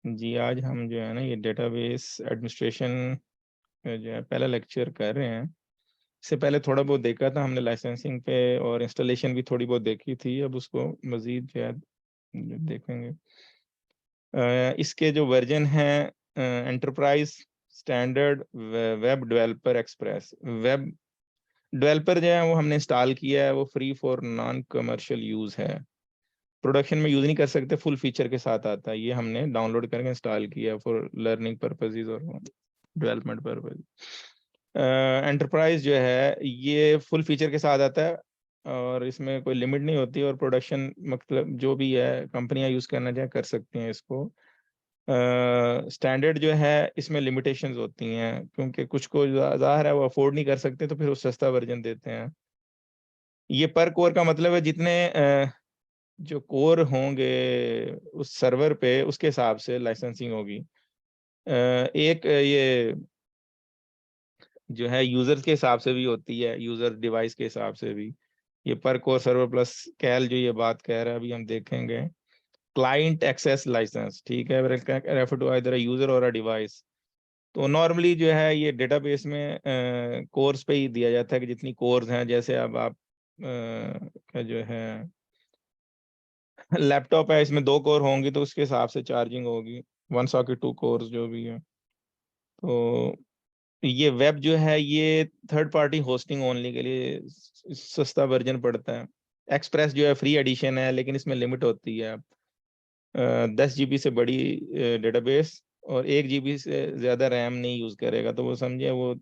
जी, आज हम जो है ना ये डेटाबेस एडमिनिस्ट्रेशन जो है पहला लेक्चर कर रहे हैं। इससे पहले थोड़ा बहुत देखा था हमने लाइसेंसिंग पे और इंस्टॉलेशन भी थोड़ी बहुत देखी थी। अब उसको मज़ीद जो है देखेंगे। इसके जो वर्ज़न हैं enterprise, standard, web developer express. Web developer जो है वो हमने इंस्टॉल किया है, वो free for non commercial use है। प्रोडक्शन में यूज़ नहीं कर सकते, फुल फीचर के साथ आता है। ये हमने डाउनलोड करके इंस्टॉल किया फॉर लर्निंग पर्पसेस और डेवलपमेंट पर्पस। एंटरप्राइज़ जो है ये फुल फीचर के साथ आता है और इसमें कोई लिमिट नहीं होती और प्रोडक्शन मतलब जो भी है कंपनियाँ यूज़ करना चाहें कर सकती हैं इसको। स्टैंडर्ड जो है इसमें लिमिटेशंस होती हैं क्योंकि कुछ को ज़ाहिर है वो अफ़ोर्ड नहीं कर सकते तो फिर वो सस्ता वर्ज़न देते हैं। ये पर कोर का मतलब है जितने जो कोर होंगे उस सर्वर पे उसके हिसाब से लाइसेंसिंग होगी। एक ये जो है यूज़र्स के हिसाब से भी होती है, यूज़र डिवाइस के हिसाब से भी। ये पर कोर सर्वर प्लस कैल जो ये बात कह रहा है अभी हम देखेंगे। क्लाइंट एक्सेस लाइसेंस ठीक है, refer to either a user or a device. तो नॉर्मली जो है ये डेटाबेस में कोर्स पे ही दिया जाता है कि जितनी कोर्स हैं जैसे अब आप का जो है लैपटॉप है इसमें 2 कोर होंगी तो उसके हिसाब से चार्जिंग होगी। 1 सॉकेट 2 कोर्स जो भी है। तो ये वेब जो है ये थर्ड पार्टी होस्टिंग ओनली के लिए सस्ता वर्ज़न पड़ता है। एक्सप्रेस जो है फ्री एडिशन है लेकिन इसमें लिमिट होती है। 10 जीबी से बड़ी डेटाबेस और 1 जीबी से ज़्यादा रैम नहीं यूज़ करेगा तो वो समझिए वो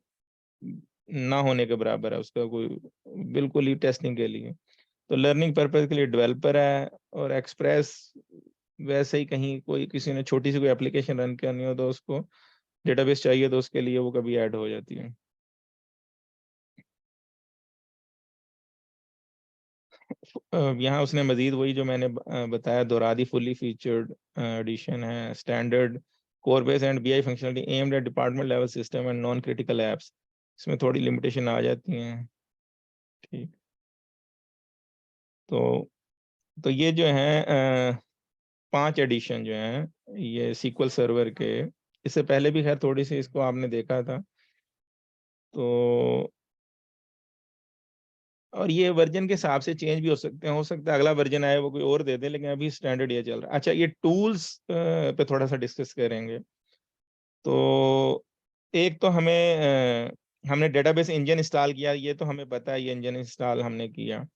ना होने के बराबर है उसका कोई बिल्कुल ही टेस्टिंग के लिए। तो लर्निंग पर्पज़ के लिए डेवलपर है और एक्सप्रेस वैसे ही कहीं कोई किसी ने छोटी-सी कोई एप्लीकेशन रन करनी हो तो उसको डेटाबेस चाहिए तो उसके लिए वो कभी ऐड हो जाती है। यहाँ उसने मज़ीद वही जो मैंने बताया दोहरा दी फुली फीचर्ड एडिशन है, standard core base and BI functionality aimed at department level system and non critical apps. इसमें थोड़ी लिमिटेशन आ जाती हैं। ठीक। तो ये जो हैं 5 एडिशन जो हैं ये सीक्वल सर्वर के, इससे पहले भी ख़ैर थोड़ी-सी इसको आपने देखा था। तो और ये वर्ज़न के हिसाब से चेंज भी हो सकते हैं, हो सकता है अगला वर्ज़न आए वो कोई और दे दे लेकिन अभी स्टैंडर्ड ये चल रहा है। अच्छा ये टूल्स पे थोड़ा-सा डिस्कस करेंगे। तो एक तो हमने डेटाबेस इंजन इंस्टॉल किया, ये तो हमें पता है ये इंजन इंस्टॉल हमने किया।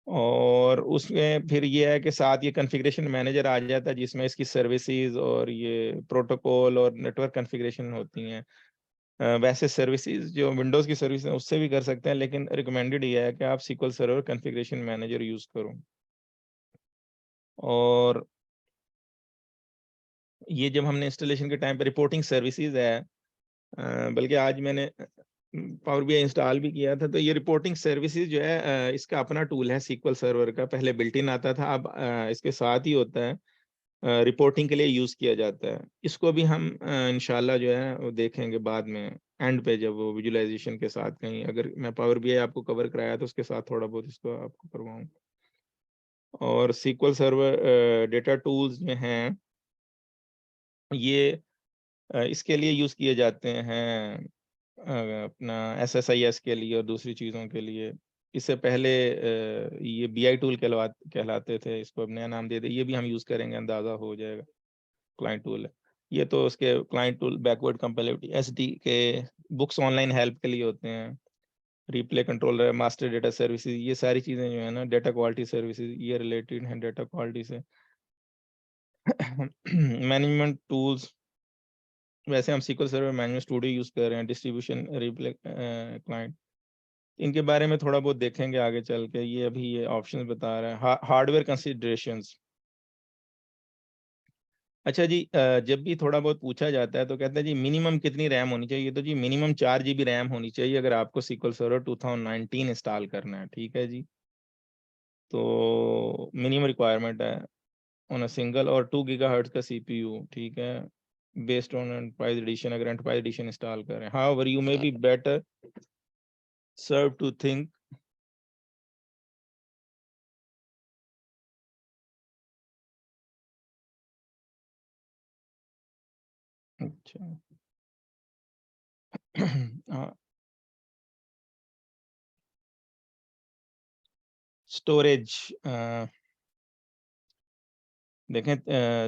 और उसमें फिर ये है कि साथ ये कॉन्फ़िगरेशन मैनेजर आ जाता है जिसमें इसकी सर्विसेज़ और ये प्रोटोकॉल और नेटवर्क कॉन्फ़िगरेशन होती हैं। वैसे सर्विसेज़ जो विंडोज़ की सर्विस है उससे भी कर सकते हैं लेकिन रिकमेंडेड ये है कि आप SQL server configuration manager use करो। और ये जब हमने इंस्टॉलेशन के टाइम पे रिपोर्टिंग सर्विसेज़ है बल्कि आज मैंने पावर बीआई इंस्टॉल भी किया था, तो ये रिपोर्टिंग सर्विसेज़ जो है इसका अपना टूल है SQL सर्वर का, पहले बिल्ट इन आता था, अब इसके साथ ही होता है। रिपोर्टिंग के लिए यूज़ किया जाता है। इसको भी हम इंशाल्लाह जो है वो देखेंगे बाद में, एंड पे जब वो विजुअलाइज़ेशन के साथ कहीं अगर मैं पावर बीआई आपको कवर कराया तो उसके साथ थोड़ा बहुत इसको आपको करवाऊँ। और SQL सर्वर डेटा टूल्स जो हैं, ये इसके लिए यूज़ किए जाते हैं अपना एसएसआईएस के लिए और दूसरी चीज़ों के लिए। इससे पहले ये बीआई टूल कहलाते थे, इसको अब नया नाम दे दिया, ये भी हम यूज़ करेंगे, अंदाज़ा हो जाएगा, क्लाइंट टूल है। ये तो उसके client tool backward compatibility SDK books online help के लिए होते हैं, replay controller, master data services, ये सारी चीज़ें जो है ना डेटा क्वालिटी सर्विसेज़ ये रिलेटेड हैं डेटा क्वालिटी से। मैनेजमेंट टूल्स वैसे हम SQL server management studio use कर रहे हैं, डिस्ट्रीब्यूशन रिप्ले क्लाइंट इनके बारे में थोड़ा बहुत देखेंगे आगे चल के, ये अभी ये ऑप्शंस बता रहा है। Hardware considerations. अच्छा जी जब भी थोड़ा बहुत पूछा जाता है तो कहते हैं जी मिनिमम कितनी रैम होनी चाहिए? तो जी मिनिमम 4 जीबी रैम होनी चाहिए अगर आपको SQL सर्वर 2019 इंस्टॉल करना है, ठीक है जी? तो मिनिमम रिक्वायरमेंट है on a single or 2 gigahertz का सीपीयू, ठीक है? बेस्ड ऑन एंटरप्राइज़ एडिशन अगर एंटरप्राइज़ एडिशन इंस्टॉल कर रहे हैं। However you may be better served to think अच्छा स्टोरेज देखें,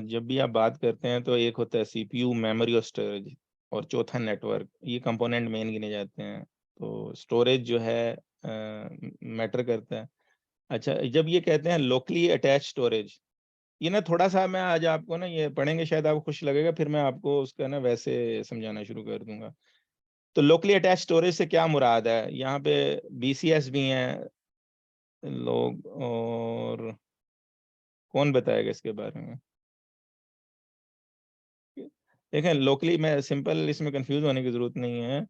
जब भी आप बात करते हैं तो एक होता है सीपीयू, मेमोरी और स्टोरेज, और चौथा नेटवर्क। ये कंपोनेंट मेन गिने जाते हैं। तो स्टोरेज जो है मैटर करता है। अच्छा, जब ये कहते हैं लोकली अटैच स्टोरेज, ये ना थोड़ा सा मैं आज आपको ना ये पढ़ेंगे, शायद आपको खुश लगेगा, फिर मैं आपको उसका ना वैसे समझाना शुरू कर दूंगा। तो लोकली अटैच स्टोरेज से क्या मुराद है? यहाँ पे बीसीएस भी हैं लोग, और कौन बताएगा इसके बारे में? देखें, लोकली, मैं सिंपल, इसमें कंफ्यूज होने की जरूरत नहीं है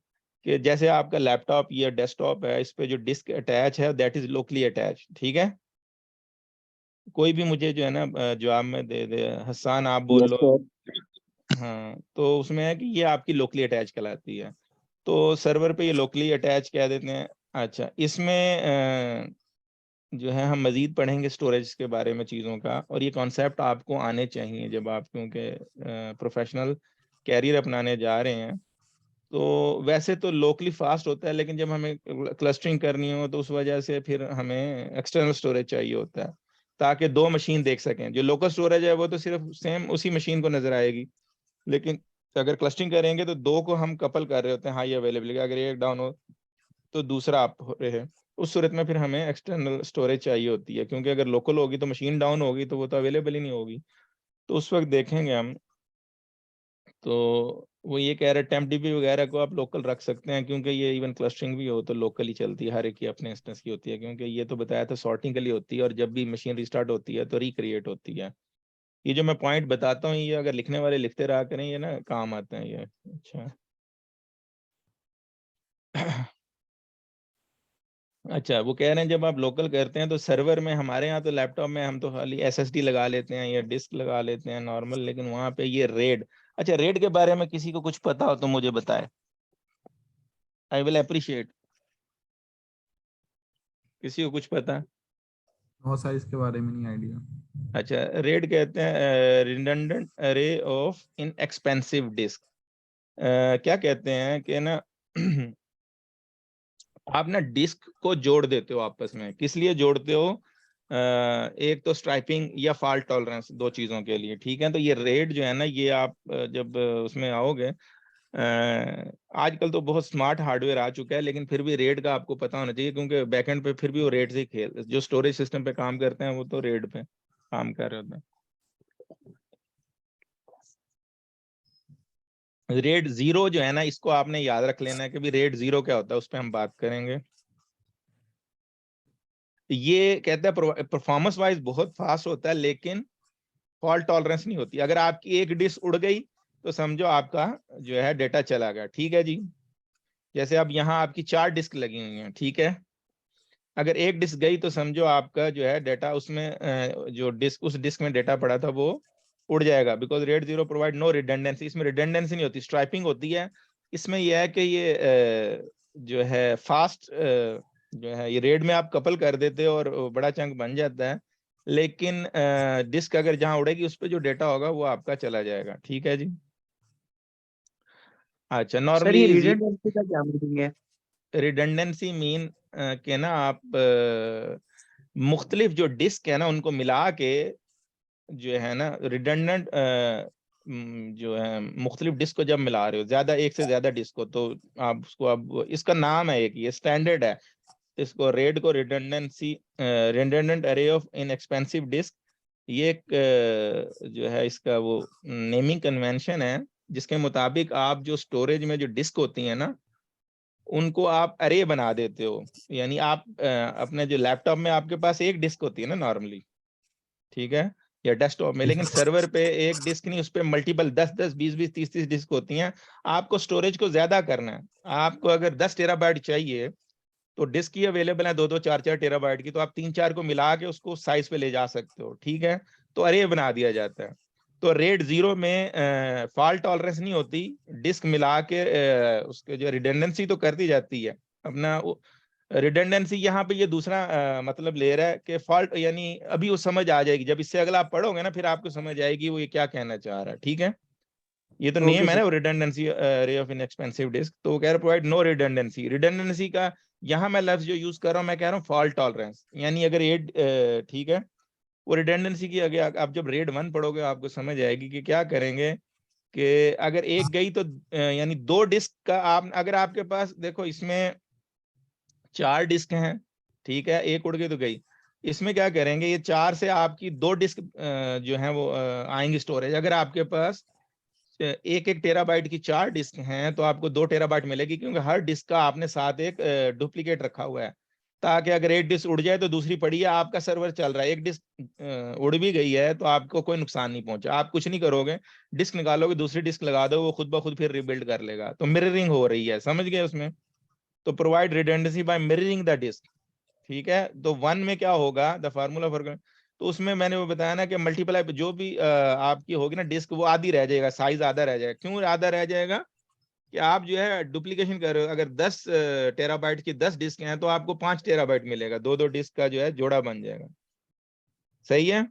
कि जैसे आपका लैपटॉप या डेस्कटॉप है, इस पे जो डिस्क अटैच है दैट इज लोकली अटैच, ठीक है। कोई भी मुझे जो है ना जवाब में दे दे, हसन आप बोल यस लो। सर। हाँ, तो उसमें है कि ये आपकी लोकली अटैच कहलाती है। तो सर्वर पे ये लोकली अटैच कह देते हैं। अच्छा, इसमें जो है हम मजीद पढ़ेंगे स्टोरेज के बारे में चीज़ों का, और ये कॉन्सेप्ट आपको आने चाहिए जब आप, क्योंकि प्रोफेशनल कैरियर अपनाने जा रहे हैं। तो वैसे तो लोकली फास्ट होता है, लेकिन जब हमें क्लस्टरिंग करनी हो तो उस वजह से फिर हमें एक्सटर्नल स्टोरेज चाहिए होता है, ताकि दो मशीन देख सकें। जो लोकल स्टोरेज है वो तो सिर्फ सेम उसी मशीन को नजर आएगी, लेकिन अगर क्लस्टरिंग करेंगे तो दो को हम कपल कर रहे होते हैं, हाई अवेलेबिलिटी। अगर एक डाउन हो तो दूसरा अप हो रहे हैं। उस सूरत में फिर हमें एक्सटर्नल स्टोरेज चाहिए होती है, क्योंकि अगर लोकल होगी तो मशीन डाउन होगी तो वो तो अवेलेबल ही नहीं होगी। तो उस वक्त देखेंगे हम। तो वो ये कह रहे टेम्प डीबी वगैरह को आप लोकल रख सकते हैं, क्योंकि ये इवन क्लस्टरिंग भी हो तो लोकल ही चलती है, हर एक की अपने इंस्टेंस की होती है। क्योंकि ये तो बताया था सॉर्टिंग के लिए होती है, और जब भी मशीन रिस्टार्ट होती है तो रिक्रिएट होती है। ये जो मैं पॉइंट बताता हूँ, ये अगर लिखने वाले लिखते रहा करें, ये ना काम आते हैं ये। अच्छा अच्छा, वो कह रहे हैं जब आप लोकल करते हैं तो सर्वर में, हमारे यहाँ तो लैपटॉप में हम तो खाली एसएसडी लगा लेते हैं या डिस्क लगा लेते हैं नॉर्मल, लेकिन वहाँ पे ये रेड। अच्छा, रेड के बारे में किसी को कुछ पता हो तो मुझे बताए, आई विल अप्रिशिएट। किसी को कुछ पता? नो सर, इसके बारे में नहीं आइडिया। अच्छा, रेड कहते हैं रिडंडेंट अरे ऑफ इनएक्सपेंसिव डिस्क। क्या कहते हैं कि ना आप ना डिस्क को जोड़ देते हो आपस में, किस लिए जोड़ते हो? एक तो स्ट्राइपिंग या फॉल्ट टॉलरेंस, दो चीजों के लिए, ठीक है। तो ये रेड जो है ना, ये आप जब उसमें आओगे, आजकल तो बहुत स्मार्ट हार्डवेयर आ चुका है, लेकिन फिर भी रेड का आपको पता होना चाहिए, क्योंकि बैकएंड पे फिर भी वो रेड से ही खेल, जो स्टोरेज सिस्टम पे काम करते हैं वो तो रेड पे काम कर रहे होते हैं। रेड जीरो जो है ना, इसको आपने याद रख लेना है कि भी रेड जीरो क्या होता है, उस पर हम बात करेंगे। ये कहते हैं परफॉर्मेंस वाइज बहुत फास्ट होता है, लेकिन फॉल्ट टॉलरेंस नहीं होती। अगर आपकी एक डिस्क उड़ गई तो समझो आपका जो है डेटा चला गया, ठीक है जी। जैसे अब यहाँ आपकी 4 डिस्क लगी हुई हैं, ठीक है। अगर एक डिस्क गई तो समझो आपका जो है डेटा उसमें जो डिस्क, उस डिस्क में डेटा पड़ा था वो उड़ जाएगा, because RAID zero provide no redundancy. इसमें रिडंडेंसी नहीं होती, स्ट्राइपिंग होती है। इसमें यह है कि ये जो है फास्ट जो है, ये रेड में आप कपल कर देते हो और बड़ा चंक बन जाता है, लेकिन डिस्क अगर जहां उड़ेगी उस पर जो डेटा होगा वो आपका चला जाएगा, ठीक है जी। अच्छा, सर ये नॉर्मली रिडंडेंसी का क्या मीनिंग है? रिडंडेंसी मीन के ना आप मुख्तलिफ जो डिस्क है ना उनको मिला के, जो है ना रिडंडेंट जो है मुख्तलिफ डिस्क को जब मिला रहे हो, ज्यादा, एक से ज्यादा डिस्क को, तो आप उसको, अब इसका नाम है एक, ये स्टैंडर्ड है। इसको रेड को रिडंडेंसी, रिडंडेंट अरे ऑफ इनएक्सपेंसिव डिस्क, ये एक जो है इसका वो नेमिंग कन्वेंशन है, जिसके मुताबिक आप जो स्टोरेज में जो डिस्क होती है ना, उनको आप अरे बना देते हो। यानी आप अपने जो लैपटॉप में आपके पास एक डिस्क होती है ना नॉर्मली, ठीक है, या डेस्कटॉप में, लेकिन सर्वर पे एक डिस्क नहीं, उस पे मल्टीपल 10-10, 20-20, 30-30 डिस्क होती हैं। आपको स्टोरेज को ज्यादा करना है, आपको अगर 10 टेराबाइट चाहिए तो डिस्क ही अवेलेबल है 2-2, 4-4 टेराबाइट की, तो आप 3-4 को मिला के उसको साइज पे ले जा सकते हो, ठीक है। तो अरे बना दिया जाता है। तो रेड जीरो में फॉल्ट टॉलरेंस नहीं होती, डिस्क मिला के उसके जो रिडंडेंसी तो कर दी जाती है अपना। रिडंडेंसी यहाँ पे ये दूसरा मतलब ले रहा है कि फॉल्ट, यानी अभी वो समझ आ जाएगी, जब इससे अगला आप पढ़ोगे ना फिर आपको समझ आएगी वो ये क्या कहना चाह रहा है, ठीक है। ये तो ओके नेम है सर। ना, redundancy array of inexpensive disk, तो वो कह रहा प्रोवाइड नो रिडंडेंसी। रिडंडेंसी का यहाँ मैं लफ्ज जो यूज कर रहा हूँ, मैं कह रहा हूँ फॉल्ट टॉलरेंस, यानी अगर ये ठीक है, वो रिडंडेंसी की आगे आप जब रेड 1 पढ़ोगे आपको समझ आएगी कि क्या करेंगे कि अगर एक गई तो यानी 2 डिस्क का आप, अगर आपके पास देखो इसमें 4 डिस्क हैं, ठीक है, एक उड़ गई तो गई, इसमें क्या करेंगे, ये 4 से आपकी 2 डिस्क जो है वो आएंगी स्टोरेज। अगर आपके पास 1 टेराबाइट की 4 डिस्क हैं तो आपको 2 टेराबाइट मिलेगी, क्योंकि हर डिस्क का आपने साथ एक डुप्लीकेट रखा हुआ है, ताकि अगर एक डिस्क उड़ जाए तो दूसरी पड़ी है, आपका सर्वर चल रहा है, एक डिस्क उड़ भी गई है तो आपको कोई नुकसान नहीं पहुंचा, आप कुछ नहीं करोगे, डिस्क निकालोगे, दूसरी डिस्क लगा दो, वो खुद ब खुद फिर रिबिल्ड कर लेगा। तो मिररिंग हो रही है, समझ गए उसमें। तो provide redundancy by mirroring the disk, ठीक है। तो 1 में क्या होगा, द फार्मूला फॉर, तो उसमें मैंने वो बताया ना कि मल्टीप्लाई जो भी आपकी होगी ना डिस्क, वो आधी रह जाएगा, साइज आधा रह जाएगा। क्यों आधा रह जाएगा, कि आप जो है डुप्लीकेशन कर रहे हो, अगर 10 टेराबाइट की 10 डिस्क हैं तो आपको 5 टेराबाइट मिलेगा, 2 डिस्क का जो है जोड़ा बन जाएगा, सही है।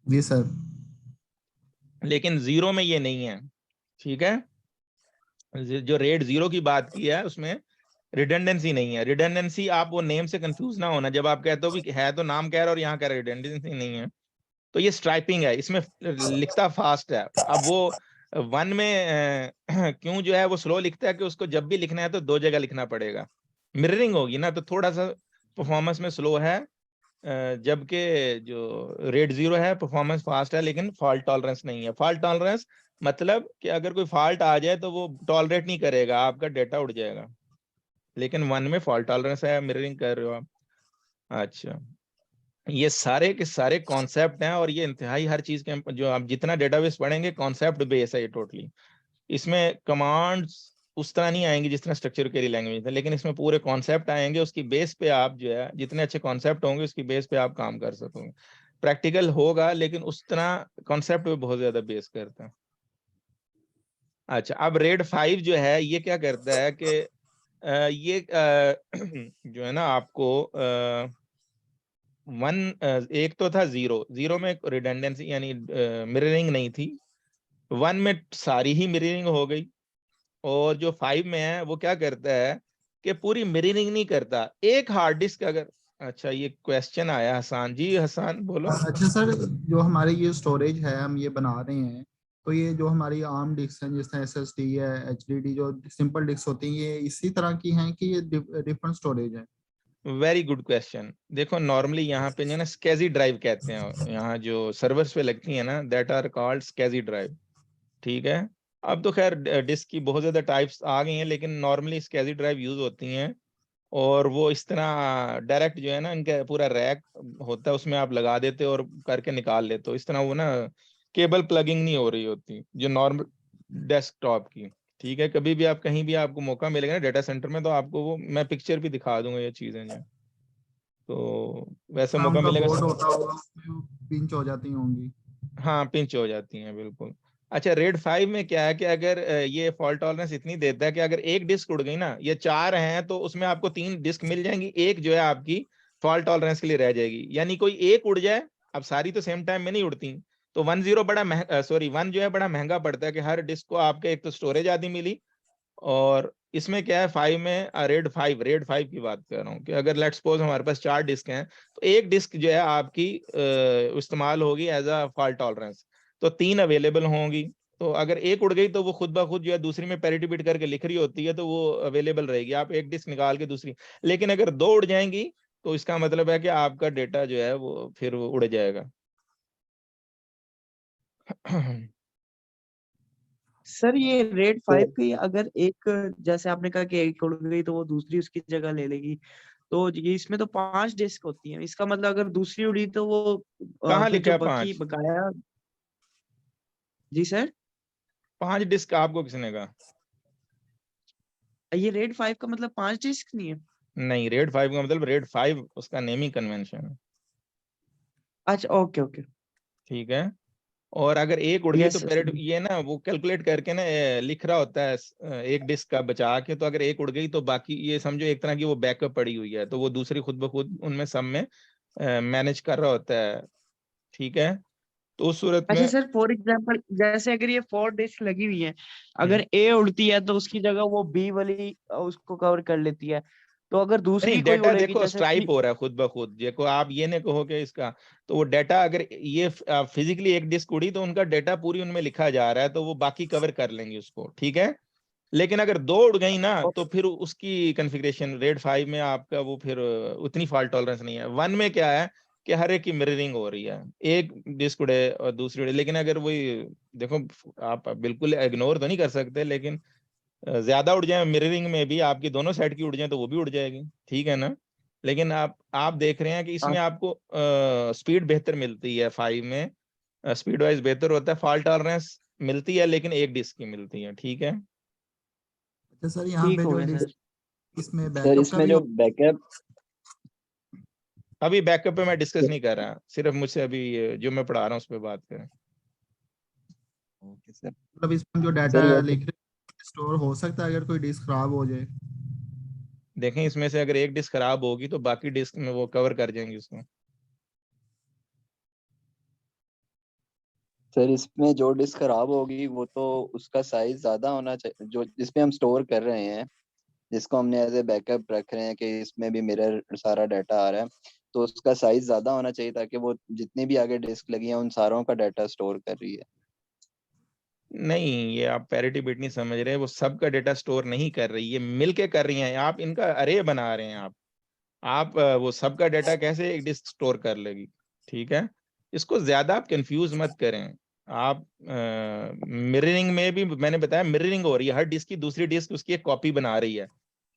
जी सर। लेकिन जीरो में ये नहीं है, ठीक है। जो रेड 0 की बात की है उसमें रिडंडेंसी नहीं है। रिडंडेंसी आप वो नेम से कंफ्यूज ना होना, जब आप कहते हो भी है तो नाम कह रहे हो और यहाँ कह रहे हो, रिडंडेंसी नहीं है। तो ये स्ट्राइपिंग है, इसमें लिखता फास्ट है। अब वो 1 में क्यों जो है वो स्लो लिखता है, कि उसको जब भी लिखना है तो 2 जगह लिखना पड़ेगा, मिररिंग होगी ना, तो थोड़ा सा परफॉर्मेंस में स्लो है। जबकि जो रेड 0 है परफॉर्मेंस फास्ट है, लेकिन फॉल्ट टॉलरेंस नहीं है। फॉल्ट टॉलरेंस मतलब कि अगर कोई फॉल्ट आ जाए तो वो टॉलरेट नहीं करेगा, आपका डेटा उड़ जाएगा। लेकिन 1 में फॉल्ट टॉलरेंस है, मिररिंग कर रहे हो आप। अच्छा, ये सारे के सारे कॉन्सेप्ट हैं, और ये इंतहाई हर चीज के, जो आप जितना डेटाबेस पढ़ेंगे कॉन्सेप्ट बेस है ये टोटली। इसमें कमांड्स उस तरह नहीं आएंगी जिस तरह स्ट्रक्चर क्वेरी लैंग्वेज है, लेकिन इसमें पूरे कॉन्सेप्ट आएंगे, उसकी बेस पे आप जो है जितने अच्छे कॉन्सेप्ट होंगे उसकी बेस पे आप काम कर सकोगे। प्रैक्टिकल होगा लेकिन उस तरह कॉन्सेप्ट पे बहुत ज्यादा बेस करता है। अच्छा, अब रेड 5 जो है ये क्या करता है कि ये जो है ना आपको 1 एक तो था 0 में रिडंडेंसी यानी मिररिंग नहीं थी, 1 में सारी ही मिररिंग हो गई, और जो 5 में है वो क्या करता है कि पूरी मिररिंग नहीं करता, एक हार्ड डिस्क अगर, अच्छा ये क्वेश्चन आया हसन जी, हसन बोलो। अच्छा सर, जो हमारे ये स्टोरेज है हम ये बना रहे हैं, तो ये जो हमारी आर्म डिस्क हैं जिस तरह SSD है, HDD, जो सिंपल डिस्क होती हैं, ये इसी तरह की हैं कि ये डिफरेंट स्टोरेज है? Very good question. देखो नॉर्मली यहाँ पे जो है ना स्केजी ड्राइव कहते हैं, यहाँ जो सर्वर्स पे लगती है ना, दैट आर कॉल्ड स्केजी ड्राइव, ठीक है। अब तो खैर डिस्क की बहुत ज्यादा टाइप्स आ गई हैं, लेकिन नॉर्मली स्केजी ड्राइव यूज होती हैं, और वो इस तरह डायरेक्ट जो है ना इनका पूरा रैक होता है, उसमें आप लगा देते हो और करके निकाल लेते हो, इस तरह वो ना केबल प्लगिंग नहीं हो रही होती जो नॉर्मल डेस्कटॉप की, ठीक है। कभी भी आप कहीं भी आपको मौका मिलेगा ना डेटा सेंटर में, तो आपको वो मैं पिक्चर भी दिखा दूंगा ये चीजें जो, तो वैसे हाँ, मौका उनका मिलेगा। बोर्ड होता होगा उसमें वो पिंच हो जाती होंगी। हाँ पिंच हो जाती हैं बिल्कुल। अच्छा, रेड 5 में क्या है कि अगर ये फॉल्ट टॉलरेंस इतनी देता है कि अगर एक डिस्क उड़ गई ना, ये 4 हैं तो उसमें आपको 3 डिस्क मिल जाएंगी, एक जो है आपकी फॉल्ट टॉलरेंस के लिए रह जाएगी, यानी कोई एक उड़ जाए, अब सारी तो सेम टाइम में नहीं उड़ती, तो 1 बड़ा महंगा, सॉरी 1 जो है बड़ा महंगा पड़ता है, कि हर डिस्क को आपके एक तो स्टोरेज आदि मिली, और इसमें क्या है 5 में रेड 5 की बात कर रहा हूँ, कि अगर लेट्स सपोज हमारे पास 4 डिस्क हैं तो एक डिस्क जो है आपकी इस्तेमाल होगी एज अ फॉल्ट टॉलरेंस, तो 3 अवेलेबल होंगी। तो अगर एक उड़ गई तो वो खुद ब खुद जो है दूसरी में पैरिटी बिट करके लिख रही होती है, तो वो अवेलेबल रहेगी, आप एक डिस्क निकाल के दूसरी। लेकिन अगर 2 उड़ जाएंगी तो इसका मतलब है कि आपका डेटा जो है वो फिर वो उड़ जाएगा। सर ये रेड तो 5 की अगर एक, जैसे आपने कहा कि एक उड़ गई तो वो दूसरी उसकी जगह ले लेगी, तो ये इसमें तो 5 डिस्क होती हैं, इसका मतलब अगर दूसरी उड़ी तो वो कहाँ फिर लिखा जो है बकी 5? बकाया। जी सर। 5 डिस्क आपको किसने कहा? ये रेड 5 का मतलब 5 डिस्क नहीं है? नहीं, रेड 5 का मतलब रेड 5 उसका नेमिंग कन्वेंशन है, अच्छा, ओके ओके। ठीक है। और अगर एक उड़ गई तो यस पैरेट सर। ये ना वो कैलकुलेट करके ना लिख रहा होता है एक डिस्क का बचा के, तो अगर एक उड़ गई तो बाकी ये समझो एक तरह की वो बैकअप पड़ी हुई है, तो वो दूसरी खुद ब खुद उनमें सब में मैनेज कर रहा होता है, ठीक है। तो उस सूरत अच्छा में सर, फॉर एग्जांपल जैसे अगर ये 4 डिस्क लगी हुई है, अगर ए उड़ती है तो उसकी जगह वो बी वाली उसको कवर कर लेती है, तो अगर नहीं, दूसरी कोई डाटा उड़ेगी देखो जैसे स्ट्राइप हो रहा है खुद ब खुद, देखो आप ये नहीं कहो कि इसका, तो वो डाटा अगर ये फिजिकली एक डिस्क उड़ी तो उनका डाटा पूरी उनमें लिखा जा रहा है, तो वो बाकी कवर कर लेंगे उसको, ठीक है। लेकिन अगर दो उड़ गई ना तो फिर उसकी कॉन्फ़िगरेशन रेड 5 में आपका वो फिर उतनी फॉल्ट टॉलरेंस नहीं है। 1 में क्या है कि हर एक की मिररिंग हो रही है, एक डिस्क उड़े और दूसरी उड़े, लेकिन अगर वही देखो, आप बिल्कुल इग्नोर तो नहीं कर सकते, लेकिन ज्यादा उड़ जाए मिररिंग में भी, आपकी दोनों साइड की उड़ जाए तो वो भी उड़ जाएगी, ठीक है ना। लेकिन आप देख रहे हैं कि इसमें आपको स्पीड बेहतर मिलती है 5 में, स्पीड वाइज बेहतर होता है, फॉल्ट टॉलरेंस मिलती है लेकिन एक डिस्क की मिलती है, ठीक है। अच्छा सर, यहाँ ठीक पे हो जो गया सर। इसमें सर बैकअप का इसमें भी जो बैकअप, अभी बैकअप पे मैं डिस्कस नहीं कर रहा, सिर्फ मुझसे अभी जो मैं पढ़ा रहा हूँ उस पर बात करें। Okay sir. मतलब इसमें जो डाटा सर वैसे लिख रहे स्टोर हो सकता है अगर कोई डिस्क खराब हो जाए? देखें, इसमें से अगर एक डिस्क खराब होगी तो बाकी डिस्क में वो कवर कर जाएंगे उसको। सर इसमें जो डिस्क खराब होगी वो तो उसका साइज ज्यादा होना चाहिए, जो जिसमें हम स्टोर कर रहे हैं, जिसको हमने एज ए बैकअप रख रहे हैं कि इसमें भी मिरर सारा डाटा आ रहा है, तो उसका साइज ज्यादा होना चाहिए ताकि वो जितनी भी आगे डिस्क लगी है उन सारों का डाटा स्टोर कर रही है। नहीं, ये आप पैरिटी बिट नहीं समझ रहे, वो सबका डेटा स्टोर नहीं कर रही, ये मिलके कर रही हैं, आप इनका अरे बना रहे हैं आप वो सबका डेटा कैसे एक डिस्क स्टोर कर लेगी, ठीक है। इसको ज्यादा आप कंफ्यूज मत करें। आप मिररिंग में भी मैंने बताया मिररिंग हो रही है, हर डिस्क की दूसरी डिस्क उसकी एक कॉपी बना रही है,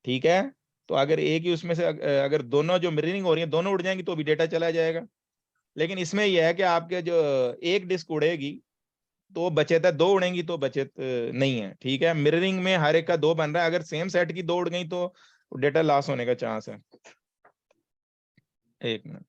ठीक है। तो अगर एक ही उसमें से अगर दोनों जो मिररिंग हो रही है दोनों उड़ जाएंगी तो भी डेटा चला जाएगा। लेकिन इसमें यह है कि आपके जो एक डिस्क उड़ेगी तो बचत है, दो उड़ेंगी तो बचत नहीं है, ठीक है। मिररिंग में हर एक का दो बन रहा है, अगर सेम सेट की दो उड़ गई तो डेटा लॉस होने का चांस है। एक मिनट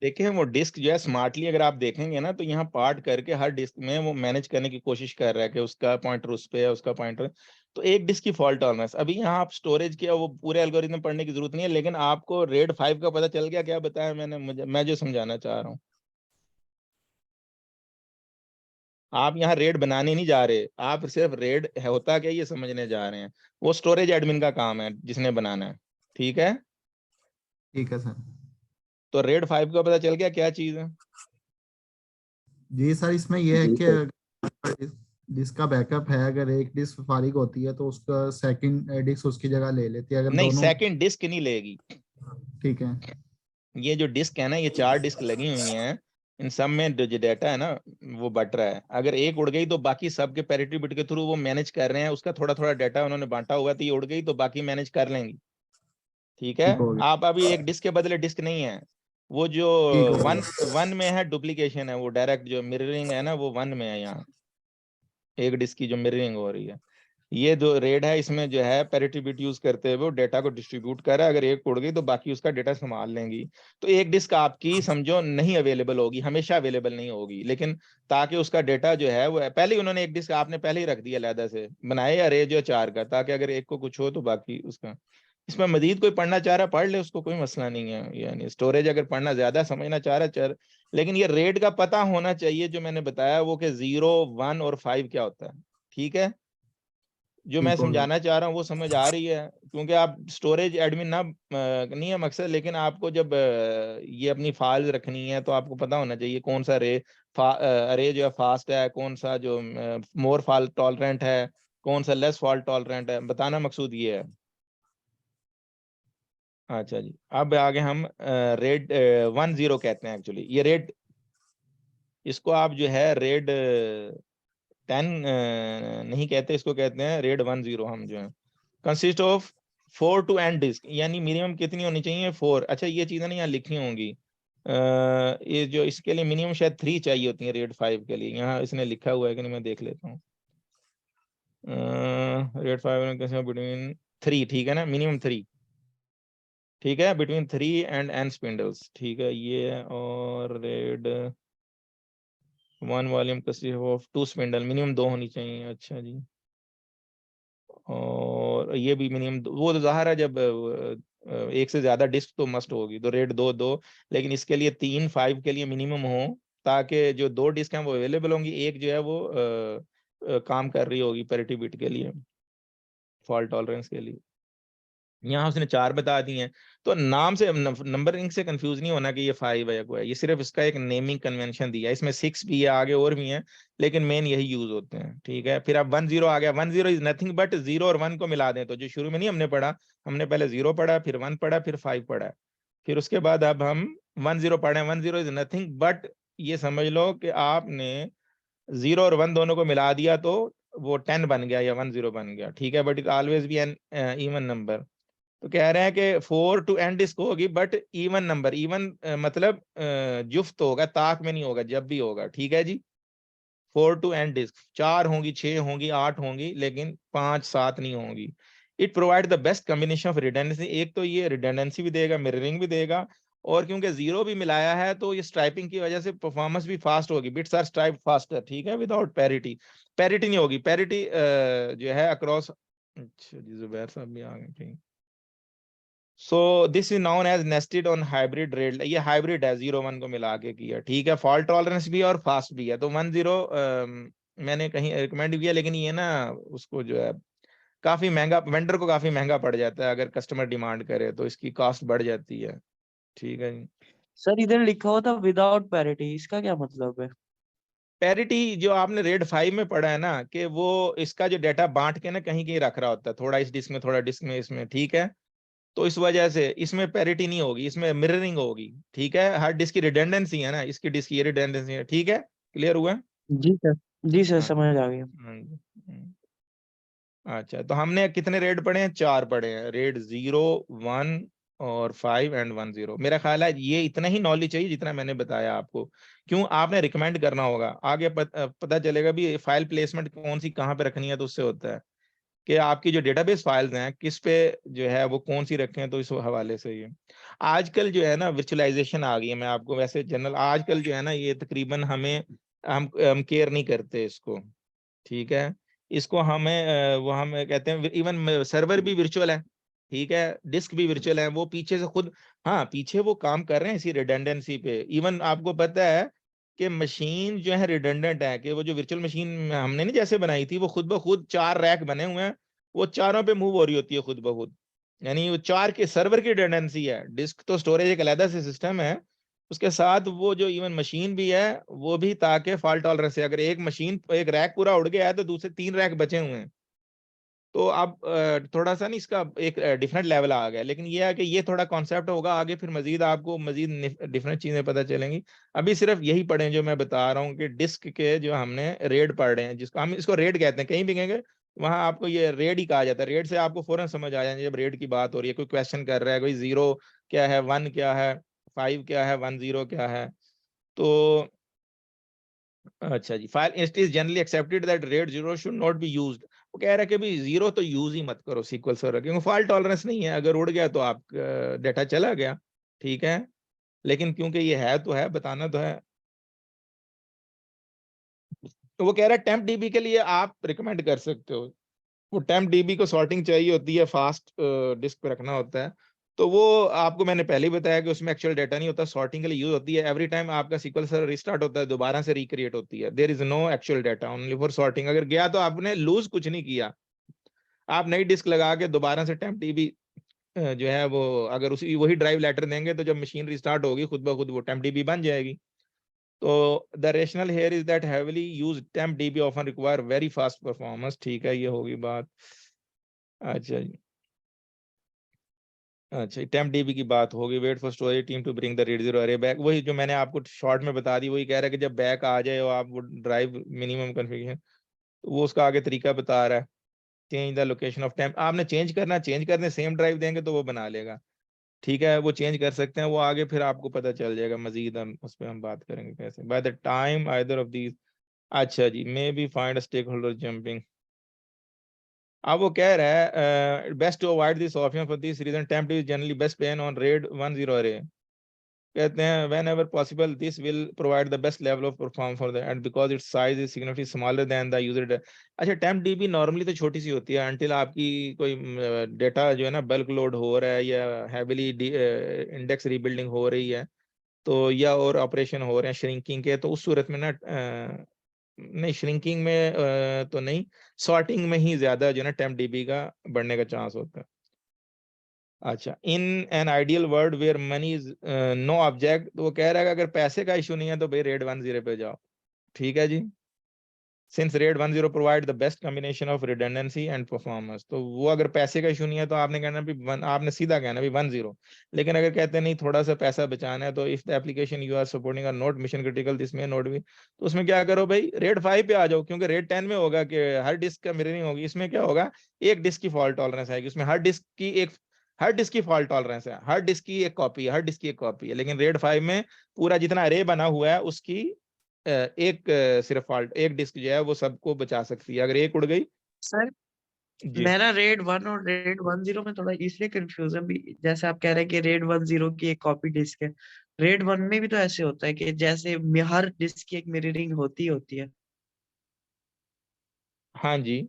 देखिए, वो डिस्क जो है स्मार्टली अगर आप देखेंगे ना तो यहाँ पार्ट करके हर डिस्क में वो मैनेज करने की कोशिश कर रहा है कि उसका पॉइंटर उस पे है, उसका पॉइंटर, तो एक डिस्क की फॉल्ट टॉलरेंस। अभी यहाँ आप स्टोरेज किया वो पूरे एल्गोरिथम पढ़ने की जरूरत नहीं है, लेकिन आपको रेड 5 का पता चल गया, क्या बताया मैंने, मैं जो समझाना चाह रहा हूँ। आप यहाँ रेड बनाने नहीं जा रहे, आप सिर्फ रेड है होता क्या ये समझने जा रहे हैं। वो स्टोरेज एडमिन का काम है जिसने बनाना है, ठीक है। ठीक है सर। तो रेड 5 का पता चल गया क्या चीज है। जी सर, इसमें यह है जी सर। कि डिस्क का बैकअप है, अगर एक डिस्क फारिग होती है तो उसका सेकंड डिस्क उसकी जगह ले लेती है, अगर नहीं, दोनों। सेकंड डिस्क नहीं लेगी। ठीक है। ये जो डिस्क है ना, ये 4 डिस्क लगी हुई हैं, इन सब में जो डाटा है ना वो बट रहा है। अगर एक उड़ गई तो बाकी सब के पैरिटी बिट के थ्रू वो मैनेज कर रहे हैं, उसका थोड़ा थोड़ा डाटा उन्होंने बांटा हुआ, तो ये उड़ गई तो बाकी मैनेज कर लेंगी, ठीक है। ठीक हो गया। आप अभी एक डिस्क के बदले डिस्क नहीं है, वो जो ठीक हो वन गया। वन में है डुप्लीकेशन है, वो डायरेक्ट जो मिररिंग है ना वो 1 में है, यहाँ एक डिस्क की जो मिररिंग हो रही है। ये जो रेड है इसमें जो है पैरिटी बिट यूज करते हुए वो डेटा को डिस्ट्रीब्यूट कर रहा है, अगर एक उड़ गई तो बाकी उसका डेटा संभाल लेंगी। तो एक डिस्क आपकी समझो नहीं अवेलेबल होगी, हमेशा अवेलेबल नहीं होगी, लेकिन ताकि उसका डेटा जो है वो पहले ही उन्होंने एक डिस्क आपने पहले ही रख दिया अलहदा से बनाए अरे जो 4 का, ताकि अगर एक को कुछ हो तो बाकी उसका। इसमें मजीद कोई पढ़ना चाह रहा है पढ़ ले, उसको कोई मसला नहीं है, यानी स्टोरेज अगर पढ़ना ज्यादा समझना चाह रहा है चल। लेकिन ये रेड का पता होना चाहिए जो मैंने बताया वो कि 0, 1 और 5 क्या होता है, ठीक है। जो मैं ठीक हो गया। समझाना चाह रहा हूँ वो समझ आ रही है, क्योंकि आप स्टोरेज एडमिन ना नहीं है मकसद, लेकिन आपको जब ये अपनी फाइल्स रखनी है तो आपको पता होना चाहिए कौन सा अरे जो है फास्ट है, कौन सा जो मोर फॉल्ट टॉलरेंट है, कौन सा लेस फॉल्ट टॉलरेंट है, बताना मकसूद ये है। अच्छा जी, अब आगे हम रेड 10 कहते हैं एक्चुअली, ये रेड, इसको आप जो है रेड 10 नहीं कहते, इसको कहते हैं रेड 10 हम जो है। Consist of 4 to n disk, यानी मिनिमम कितनी होनी चाहिए 4। अच्छा ये चीजें ना यहाँ लिखी होंगी, ये जो इसके लिए मिनिमम शायद 3 चाहिए होती है रेड 5 के लिए, यहाँ इसने लिखा हुआ है कि नहीं, मैं देख लेता हूँ। रेड 5 बिटवीन 3, ठीक है ना, मिनिमम 3, ठीक है, बिटवीन 3 and n स्पिंडल्स, ठीक है ये है। और red 1 volume consist of 2 spindle, minimum 2 होनी चाहिए, अच्छा जी। और ये भी मिनिमम वो तो ज़ाहिर है जब एक से ज्यादा डिस्क तो मस्ट होगी, तो रेड 2 लेकिन इसके लिए 3 5 के लिए मिनिमम हो, ताकि जो 2 डिस्क हैं वो अवेलेबल होंगी, एक जो है वो काम कर रही होगी पैरिटी बिट के लिए, फॉल्ट टॉलरेंस के लिए। यहाँ उसने 4 बता दिए हैं, तो नाम से नंबरिंग से कंफ्यूज नहीं होना कि ये 5 है या कोई है, ये सिर्फ इसका एक नेमिंग कन्वेंशन दिया है। इसमें 6 भी है, आगे और भी हैं, लेकिन मेन यही यूज होते हैं, ठीक है। फिर अब 10 आ गया, 10 इज नथिंग बट 0 और 1 को मिला दें, तो जो शुरू में नहीं हमने पढ़ा, हमने पहले 0 पढ़ा, फिर 1 पढ़ा, फिर 5 पढ़ा, फिर उसके बाद अब हम 10 पढ़े। 10 इज नथिंग बट, ये समझ लो कि आपने 0 और 1 दोनों को मिला दिया तो वो 10 बन गया या 10 बन गया, ठीक है। But it always be an even number. तो कह रहे हैं कि 4 to n डिस्क होगी बट इवन नंबर, इवन मतलब जुफ्त होगा, ताक में नहीं होगा, जब भी होगा, ठीक है जी। 4 to n डिस्क, 4 होंगी, 6 होंगी, 8 होंगी, लेकिन 5 7 नहीं होंगी। It provide the best combination of redundancy, एक तो ये रिडंडेंसी भी देगा, मिररिंग भी देगा, और क्योंकि 0 भी मिलाया है तो ये स्ट्राइपिंग की वजह से परफॉर्मेंस भी फास्ट होगी, बिट्स आर स्ट्राइप फास्टर, ठीक है, विदाउट पैरिटी। पैरिटी नहीं होगी, पैरिटी जो है अक्रॉस। अच्छा जी, जुबैर साहब भी आ गए, ठीक। So this is known as nested on hybrid RAID, ये हाइब्रिड है, 0 1 को मिला के किया, ठीक है। फॉल्ट टॉलरेंस भी और फास्ट भी है, तो 10 मैंने कहीं रिकमेंड किया, लेकिन ये ना उसको जो है काफी महंगा, वेंडर को काफी महंगा पड़ जाता है, अगर कस्टमर डिमांड करे तो इसकी कॉस्ट बढ़ जाती है, ठीक है जी। सर इधर लिखा हुआ था विदाउट पैरिटी, इसका क्या मतलब है? पैरिटी जो आपने रेड 5 में पढ़ा है ना, कि वो इसका जो डाटा बांट के ना कहीं कहीं रख रहा होता है, थोड़ा इस डिस्क में, थोड़ा डिस्क में, इसमें, ठीक है। तो इस वजह से इसमें पैरिटी नहीं होगी, इसमें मिररिंग होगी, ठीक है। हर डिस्क की रिडंडेंसी है ना, इसकी डिस्क की रिडंडेंसी है, ठीक है, क्लियर हुआ? जी सर, जी सर, हाँ, समझ आ गया। हाँ जी, अच्छा, तो हमने कितने रेड पढ़े हैं? 4 पढ़े हैं, रेड 0 1 और 5 एंड 10। मेरा ख्याल है ये इतना ही नॉलेज चाहिए जितना मैंने बताया आपको। क्यों? आपने रिकमेंड करना होगा, आगे पता चलेगा भी फाइल प्लेसमेंट कौन सी कहाँ पे रखनी है, तो उससे होता है कि आपकी जो डेटाबेस फाइल्स हैं किस पे जो है वो कौन सी रखें, तो इस हवाले से ये आजकल जो है ना वर्चुअलाइजेशन आ गई है। मैं आपको वैसे जनरल आजकल जो है ना, ये तकरीबन हम केयर नहीं करते इसको, ठीक है। इसको हमें वो हम कहते हैं, इवन सर्वर भी वर्चुअल है, ठीक है, डिस्क भी वर्चुअल है, वो पीछे से खुद, हाँ पीछे वो काम कर रहे हैं इसी रिडंडेंसी पे। इवन आपको पता है कि मशीन जो है रिडंडेंट है, कि वो जो वर्चुअल मशीन हमने नहीं जैसे बनाई थी, वो खुद ब खुद 4 रैक बने हुए हैं, वो चारों पे मूव हो रही होती है खुद ब खुद, यानी वो 4 के सर्वर की रिडंडेंसी है। डिस्क तो स्टोरेज एक अलग से सिस्टम है, उसके साथ वो जो इवन मशीन भी है वो भी, ताकि फॉल्ट टॉलरेंस है, अगर एक मशीन एक रैक पूरा उड़ गया है तो दूसरे 3 रैक बचे हुए हैं। तो अब थोड़ा सा नहीं इसका एक डिफरेंट लेवल आ गया, लेकिन ये है कि ये थोड़ा कॉन्सेप्ट होगा, आगे फिर मजीद आपको मजीद डिफरेंट चीजें पता चलेंगी। अभी सिर्फ यही पढ़े जो मैं बता रहा हूँ कि डिस्क के जो हमने रेड पढ़ रहे हैं, जिसको हम इसको रेड कहते हैं, कहीं भी कहेंगे वहां आपको ये रेड ही कहा जाता है। रेड से आपको फौरन समझ आ जाएंगे जब रेड की बात हो रही है, कोई क्वेश्चन कर रहा है, कोई 0 क्या है, 1 क्या है, 5 क्या है, 10 क्या है। तो अच्छा जी, while it is generally accepted that RAID 0 should not be used. वो कह रहा है कि भी 0 तो यूज ही मत करो सीक्वल सर्वर, क्योंकि फॉल्ट टॉलरेंस नहीं है, अगर उड़ गया तो आप डाटा चला गया, ठीक है। लेकिन क्योंकि ये है तो है, बताना तो है। तो वो कह रहा है टेम्प डीबी के लिए आप रिकमेंड कर सकते हो, वो टेम्प डीबी को सॉर्टिंग चाहिए होती है, फास्ट डिस्क पे रखना होता है। तो वो आपको मैंने पहले ही बताया कि उसमें एक्चुअल डाटा नहीं होता, सॉर्टिंग के लिए यूज होती है। एवरी टाइम आपका सीक्वल सर्वर रिस्टार्ट होता है, दोबारा से रिक्रिएट होती है, there is no actual data, only for sorting. अगर गया तो आपने लूज कुछ नहीं किया, आप नई डिस्क लगा के दोबारा से टेम्प डीबी जो है वो, अगर उसी वही ड्राइव लेटर देंगे तो जब मशीन रिस्टार्ट होगी खुद ब खुद वो टेम्प डीबी बन जाएगी। तो the rational here is that heavily used temp dB often require very fast performance, ठीक है, ये होगी बात। अच्छा जी, अच्छा टेम्प डीबी की बात होगी। Wait for storage team to bring the RAID 0 array back, वही जो मैंने आपको शॉर्ट में बता दी, वही कह रहा है कि जब बैक आ जाए और आप वो ड्राइव मिनिमम कॉन्फ़िगरेशन, तो वो उसका आगे तरीका बता रहा है। Change the location of temp, आपने चेंज करना, चेंज करने सेम ड्राइव देंगे तो वो बना लेगा, ठीक है, वो चेंज कर सकते हैं, वो आगे फिर आपको पता चल जाएगा मजीद, हम उस पर हम बात करेंगे कैसे। By the time either of these, अच्छा जी, may be find stakeholder jumping. अब वो कह रहा है best to avoid this option for this reason temp is generally best plan on RAID 10 array. कहते हैं whenever possible this will provide the best level of performance for the and because its size is significantly smaller than the user data. अच्छा temp db normally तो छोटी सी होती है until आपकी कोई data जो है ना बल्क लोड हो रहा है या हैवीली इंडेक्स रीबिल्डिंग हो रही है तो या और ऑपरेशन हो रहे हैं श्रिंकिंग के, तो उस सूरत में ना नहीं श्रिंकिंग में तो नहीं, सॉर्टिंग में ही ज्यादा जो है ना टेम्प डीबी का बढ़ने का चांस होता है। अच्छा, in an ideal world where money is no object, तो वो कह रहा है कि अगर पैसे का इशू नहीं है तो भाई रेड 10 पे जाओ। ठीक है जी, since RAID 10 provide the best combination of redundancy and performance, तो वो अगर पैसे का इशू नहीं है तो आपने कहना भी आपने सीधा कहना भी 10। लेकिन अगर कहते हैं नहीं थोड़ा सा पैसा बचाना है तो if the application you are supporting are not mission critical this में नोट भी, तो उसमें क्या करो भाई रेड 5 पे आ जाओ, क्योंकि रेड 10 में होगा कि हर डिस्क का मिररिंग होगी। इसमें क्या होगा, एक डिस्क की फॉल्ट टॉलरेंस आएगी, उसमें हर डिस्क की फॉल्ट टॉलरेंस है, हर डिस्क की एक कॉपी है, हर डिस्क की एक कॉपी है। लेकिन रेड 5 में पूरा जितना अरे बना हुआ है उसकी एक सिर्फ फॉल्ट, एक डिस्क जो है वो सबको बचा सकती है, अगर एक उड़ गई। सर जी मेरा रेड 1 और रेड 10 में थोड़ा इसलिए कंफ्यूजन भी, जैसे आप कह रहे हैं कि रेड 10 की एक कॉपी डिस्क है, रेड 1 में भी तो ऐसे होता है कि जैसे हर डिस्क की एक मिररिंग होती है, हाँ जी,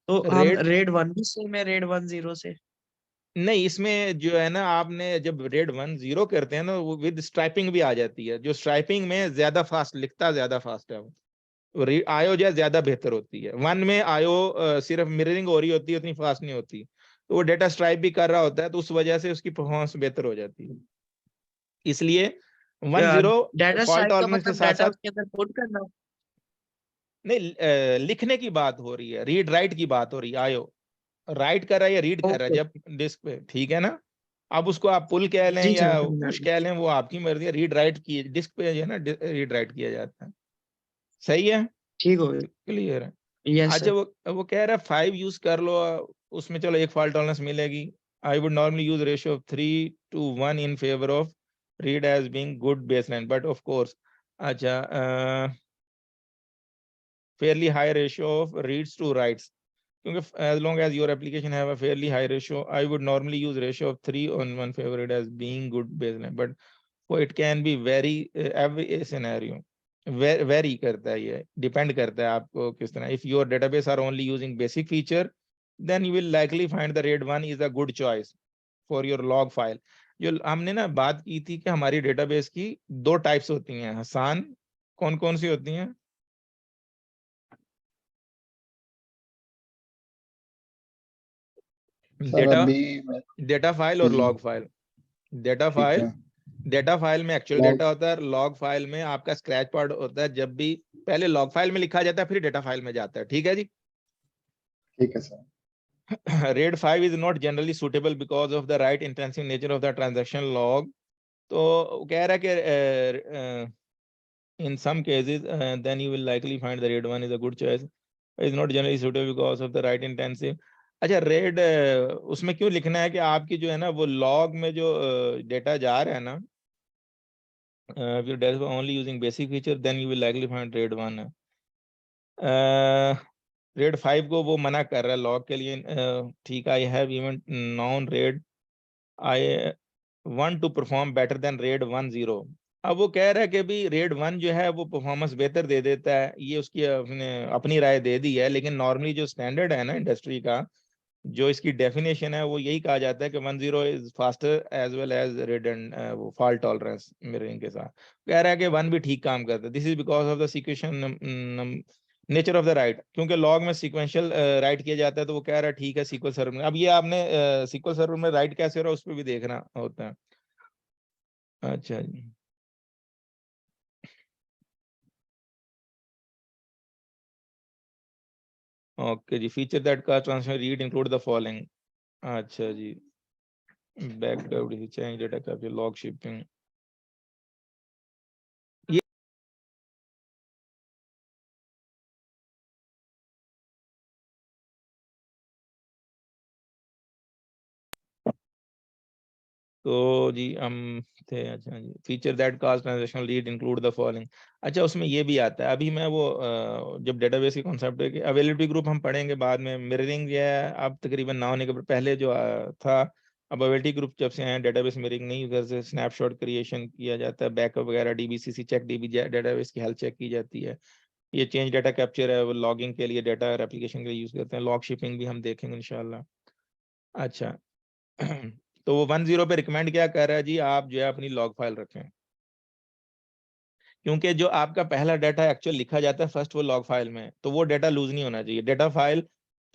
तो हम रेड रेड 1 भी सेम है रेड 10 से? नहीं, इसमें जो है ना आपने जब रेड 10 करते हैं ना वो विद स्ट्राइपिंग भी आ जाती है, जो स्ट्राइपिंग में ज्यादा फास्ट लिखता ज्यादा फास्ट है वो आयो जो है ज्यादा बेहतर होती है। 1 में आयो सिर्फ मिररिंग हो रही होती है, उतनी फास्ट नहीं होती, तो वो डेटा स्ट्राइप भी कर रहा होता है, तो उस वजह से उसकी परफॉर्मेंस बेहतर हो जाती है। इसलिए 10 डाटा फॉल्ट स्ट्राइप का टॉलरेंस के मतलब साथ डाटा साथ उसके अंदर पुट करना? नहीं, लिखने की बात हो रही है, रीड राइट की बात हो रही है। आयो राइट कर रहा है या रीड कर रहा है ओके, जब डिस्क पे, ठीक है ना। अब उसको आप पुल कह लें जी या सर समझ आ पुश गया। कह लें, वो आपकी मर्जी है। रीड राइट की डिस्क पे जो है ना रीड राइट किया जाता है। सही है, ठीक हो गया। क्लियर है। यस अच्छा, सर। वो कह रहा है 5 यूज कर लो, उसमें चलो एक फॉल्ट टॉलरेंस मिलेगी। I would normally use ratio of 3:1 in favour of read as being good baseline, but of course अच्छा fairly high ratio of reads to writes, क्योंकि as long as your application have a fairly high ratio, I would normally use ratio of 3 on one favorite as being good baseline, but वो it can be very every scenario vary करता है, ये depend करता है आपको किस तरह। if your database are only using basic feature, then you will likely find the RAID 1 is a good choice for your log file। जो हमने ना बात की थी कि हमारी डेटाबेस की 2 टाइप्स होती हैं हसन, कौन कौन सी होती हैं? सर डेटा अभी डेटा फाइल जी और जी लॉग फाइल। डेटा ठीक फाइल है। डेटा फाइल में एक्चुअल लॉग डेटा होता है, लॉग फाइल में आपका स्क्रैच पार्ट होता है। जब भी पहले लॉग फाइल में लिखा जाता है फिर डेटा फाइल में जाता है, ठीक है जी। ठीक है sir. RAID 5 is not generally suitable because of the write intensive nature of the transaction log। तो कह रहा है कि in some cases then you will likely find the RAID 1 is a good choice, is not generally suitable because of the write intensive। अच्छा, RAID उसमें क्यों लिखना है कि आपकी जो है ना वो लॉग में जो डेटा जा रहा है ना, if your data only using basic feature then you will likely find RAID 1 है। RAID 5 को वो मना कर रहा है लॉग के लिए। ठीक, I have even non RAID I want to perform better than RAID 10। अब वो कह रहा है कि भी RAID 1 जो है वो परफॉर्मेंस बेहतर दे देता है, ये उसकी अपनी राय दे दी है। लेकिन नॉर्मली जो स्टैंडर्ड है ना इंडस्ट्री का, जो इसकी डेफिनेशन है वो यही कहा जाता है कि 10 is faster as well as redundant वो फॉल्ट टॉलरेंस मिररिंग के साथ। कह रहा है कि 1 भी ठीक काम करता है। This is because of the sequential nature of the right, क्योंकि लॉग में सीक्वेंशियल राइट किया जाता है, तो वो कह रहा है ठीक है सीक्वल सर्वर में। अब ये आपने सीक्वल सर्वर में राइट कैसे हो रहा है उस पर भी देखना होता है। अच्छा जी, ओके जी। फीचर दैट का transfer read include the following. अच्छा जी, backup change data capture log shipping. तो जी हम थे, अच्छा जी, feature that cause transactional read include the following. अच्छा, उसमें ये भी आता है। अभी मैं वो जब डेटाबेस के कॉन्सेप्ट है कि अवेलेबिलिटी ग्रुप हम पढ़ेंगे बाद में, मिररिंग जो है अब तकरीबन ना होने के पहले जो था अबेबिलिटी ग्रुप जब से आए, डेटाबेस मिररिंग नहीं, उधर से स्नैपशॉट क्रिएशन किया जाता है, बैकअप वगैरह, डीबीसीसी चेक, डीबी डेटाबेस की हेल्थ चेक की जाती है। ये चेंज डाटा कैप्चर है, वो लॉगिंग के लिए डाटा एप्लीकेशन के लिए यूज करते हैं। लॉग शिपिंग भी हम देखेंगे इंशाल्लाह। अच्छा तो वो 10 पे रिकमेंड क्या कर रहा है जी, आप जो है अपनी लॉग फाइल रखें, क्योंकि जो आपका पहला डाटा एक्चुअल लिखा जाता है फर्स्ट वो लॉग फाइल में, तो वो डाटा लूज नहीं होना चाहिए। डाटा फाइल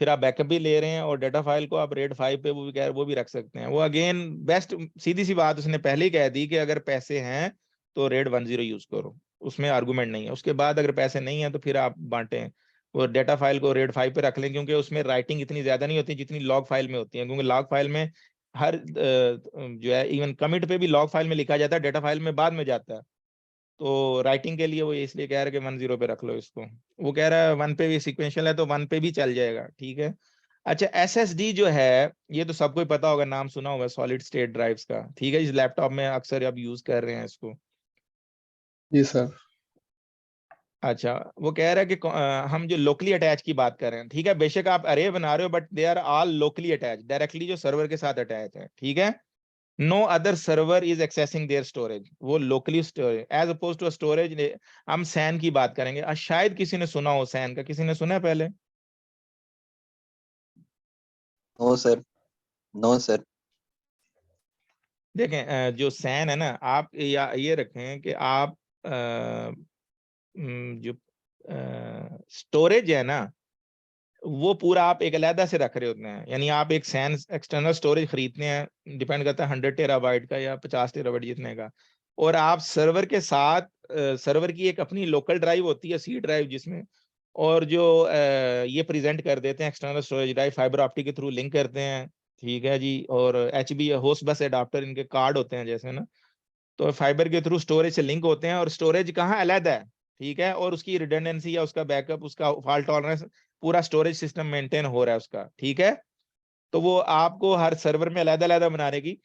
फिर आप बैकअप भी ले रहे हैं, और डाटा फाइल को आप रेड 5 पे वो भी रख सकते हैं। वो अगेन बेस्ट, सीधी सी बात उसने पहले ही कह दी कि अगर पैसे हैं तो रेड 10 यूज करो, उसमें आर्गूमेंट नहीं है। उसके बाद अगर पैसे नहीं है तो फिर आप बांटें, वो डाटा फाइल को रेड 5 पे रख लें, क्योंकि उसमें राइटिंग इतनी ज्यादा नहीं होती जितनी लॉग फाइल में होती है। क्योंकि लॉग फाइल में हर जो है इवन कमिट पे भी लॉग फाइल में लिखा जाता है, डाटा फाइल में बाद में जाता है। तो राइटिंग के लिए वो इसलिए कह रहा है कि 10 पे रख लो इसको। वो कह रहा है 1 पे भी सिक्वेंशियल है तो 1 पे भी चल जाएगा, ठीक है। अच्छा, एसएसडी जो है ये तो सबको ही पता होगा, नाम सुना होगा, सॉलिड स्टेट ड्राइव्स का, ठीक है। इस लैपटॉप में अक्सर आप यूज कर रहे हैं इसको। जी सर। अच्छा, वो कह रहा है कि हम जो लोकली अटैच की बात कर रहे हैं, ठीक है, बेशक आप अरे बना रहे हो but they are all locally attach, directly जो सर्वर के साथ अटैच है, ठीक है। No other server is accessing their storage, वो locally storage as oppose to storage. हम सैन की बात करेंगे, शायद किसी ने सुना हो सैन का, किसी ने सुना है पहले? No sir, no sir. देखें जो सैन है ना, आप या ये रखें कि आप जो स्टोरेज है ना वो पूरा आप एक अलहदा से रख रहे होते हैं। यानी आप एक सैन एक्सटर्नल स्टोरेज खरीदते हैं, डिपेंड करता है 100 टेराबाइट का या 50 टेराबाइट जितने का, और आप सर्वर के साथ सर्वर की एक अपनी लोकल ड्राइव होती है, सी ड्राइव, जिसमें और जो ये प्रेजेंट कर देते हैं external storage drive, fibre optic के थ्रू लिंक करते हैं, ठीक है जी। और एचबी होस्ट बस एडाप्टर इनके कार्ड होते हैं जैसे ना, तो फाइबर के थ्रू स्टोरेज से लिंक होते हैं, और स्टोरेज कहाँ अलग है, ठीक है, और उसकी रिडंडेंसी या उसका बैकअप, उसका फॉल्ट टॉलरेंस, पूरा स्टोरेज सिस्टम मेंटेन हो रहा है उसका, ठीक है। तो वो आपको हर सर्वर में अलग-अलग बनाने की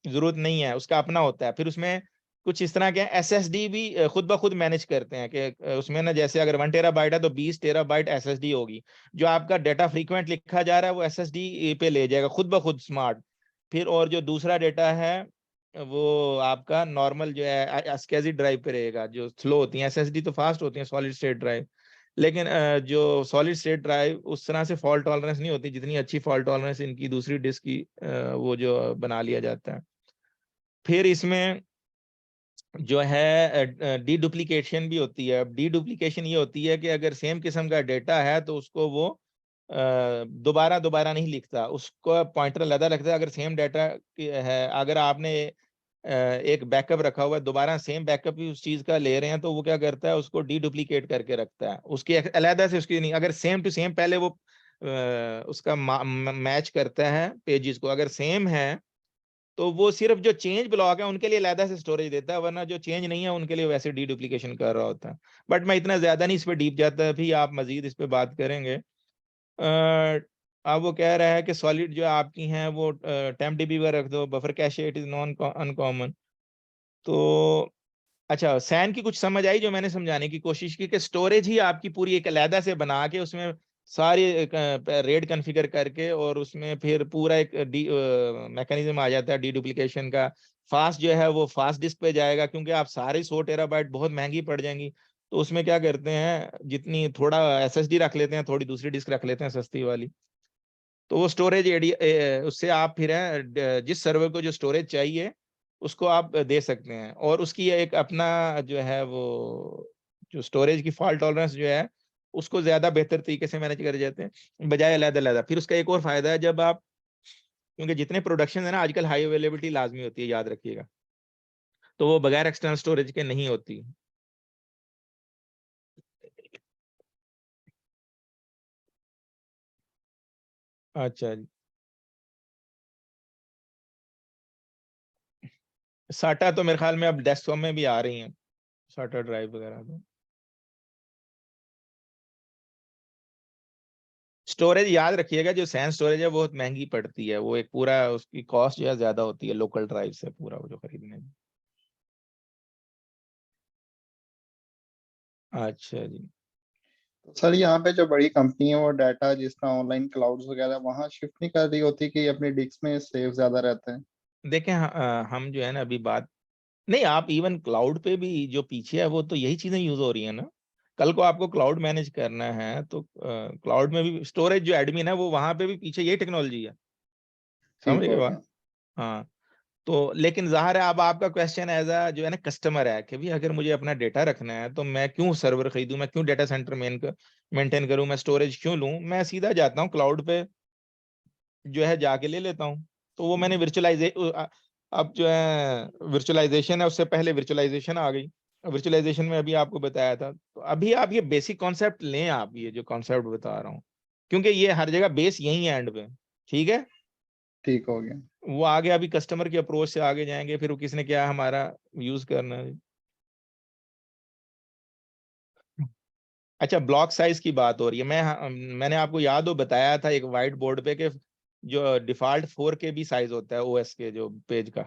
जरूरत नहीं है, उसका अपना होता है। फिर उसमें कुछ इस तरह के एसएसडी भी खुद ब खुद मैनेज करते हैं कि उसमें ना, जैसे अगर 1 टेराबाइट है तो 20 टेराबाइट एसएसडी होगी, जो आपका डाटा फ्रीक्वेंट लिखा जा रहा है वो एसएसडी पे ले जाएगा खुद ब खुद स्मार्ट। फिर और जो दूसरा डाटा है वो आपका नॉर्मल जो है एसकेजी ड्राइव पे रहेगा, जो स्लो होती है। एसएसडी तो फास्ट होती है, सॉलिड स्टेट ड्राइव, लेकिन जो सॉलिड स्टेट ड्राइव उस तरह से फॉल्ट टॉलरेंस नहीं होती जितनी अच्छी फॉल्ट टॉलरेंस इनकी दूसरी डिस्क की वो जो बना लिया जाता है। फिर इसमें जो है डी डुप्लीकेशन भी होती है। अब डी डुप्लीकेशन ये होती है कि अगर सेम किस्म का डेटा है तो उसको वो दोबारा दोबारा नहीं लिखता, उसको पॉइंटर अलग रखता है। अगर सेम डाटा है, अगर आपने एक बैकअप रखा हुआ है, दोबारा सेम बैकअप भी उस चीज का ले रहे हैं, तो वो क्या करता है, उसको डी डुप्लीकेट करके रखता है, उसकी अलहदा से उसकी नहीं। अगर सेम टू सेम पहले वो उसका मैच करता है पेजेस को, अगर सेम है तो वो सिर्फ जो चेंज ब्लॉक है उनके लिए अलहदा से स्टोरेज देता है, वरना जो चेंज नहीं है उनके लिए वैसे डी डुप्लीकेशन कर रहा होता है। बट मैं इतना ज्यादा नहीं इस पे डीप जाता, अभी आप मजीद इस पे बात करेंगे। अब वो कह रहा है कि सॉलिड जो आपकी हैं वो टेम्प डीबी पर रख दो, buffer cache it is non uncommon. तो अच्छा, सैन की कुछ समझ आई जो मैंने समझाने की कोशिश की, कि स्टोरेज ही आपकी पूरी एक अलहदा से बना के उसमें सारी रेड कॉन्फ़िगर करके, और उसमें फिर पूरा एक मैकेनिज्म आ जाता है डी डुप्लीकेशन का। फास्ट जो है वो फास्ट डिस्क पे जाएगा, क्योंकि आप सारे 100 टेराबाइट बहुत महंगी पड़ जाएंगी, तो उसमें क्या करते हैं, जितनी थोड़ा एसएसडी रख लेते हैं, थोड़ी दूसरी डिस्क रख लेते हैं सस्ती वाली। तो वो स्टोरेज एरिया उससे आप फिर है जिस सर्वर को जो स्टोरेज चाहिए उसको आप दे सकते हैं, और उसकी एक अपना जो है वो जो स्टोरेज की फॉल्ट टॉलरेंस जो है उसको ज्यादा बेहतर तरीके से मैनेज कर जाते हैं बजाय अलग-अलग। फिर उसका एक और फायदा है, जब आप, क्योंकि जितने प्रोडक्शन है ना आजकल हाई अवेलेबिलिटी लाजमी होती है, याद रखिएगा, तो वो बगैर एक्सटर्नल स्टोरेज के नहीं होती। अच्छा जी, साटा तो मेरे ख्याल में अब डेस्कटॉप में भी आ रही हैं, साटा ड्राइव वगैरह। तो स्टोरेज याद रखिएगा, जो सैन स्टोरेज है वो बहुत महंगी पड़ती है, वो एक पूरा उसकी कॉस्ट जो है ज्यादा होती है लोकल ड्राइव से पूरा वो जो खरीदने में। अच्छा जी, तो सर यहाँ पे जो बड़ी कंपनी है वो डाटा जिस तरह ऑनलाइन क्लाउड्स वगैरह वहाँ शिफ्ट नहीं कर रही होती कि अपने डिस्क में सेव ज्यादा रहते हैं? देखें हम जो है ना अभी बात नहीं, आप इवन क्लाउड पे भी जो पीछे है वो तो यही चीजें यूज हो रही है ना। कल को आपको क्लाउड मैनेज करना है तो क्लाउड में भी स्टोरेज जो एडमिन है वो वहां पे भी पीछे यही टेक्नोलॉजी है। समझ ठीक गए हो बात? गया। हाँ। तो लेकिन जाहिर है अब आपका क्वेश्चन एज अ जो है ना कस्टमर है कि भी अगर मुझे अपना डेटा रखना है तो मैं क्यों सर्वर खरीदूं, मैं क्यों डेटा सेंटर मेंटेन करूं, मैं स्टोरेज क्यों लूं, मैं सीधा जाता हूं क्लाउड पे जो है जाके ले लेता हूं। तो वो मैंने अब जो है वर्चुअलाइजेशन है, उससे पहले वर्चुअलाइजेशन आ गई। वर्चुअलाइजेशन में अभी आपको बताया था, तो अभी आप ये बेसिक कॉन्सेप्ट लें, आप ये जो कॉन्सेप्ट बता रहा हूँ, क्योंकि ये हर जगह बेस यही है एंड पे। ठीक है। ठीक हो गया। वो आगे अभी कस्टमर की अप्रोच से आगे जाएंगे, फिर वो किसने क्या हमारा यूज करना है। अच्छा, ब्लॉक साइज की बात हो रही है। मैंने आपको याद हो बताया था एक वाइट बोर्ड पे कि जो डिफॉल्ट 4 KB साइज होता है ओएस के जो पेज का,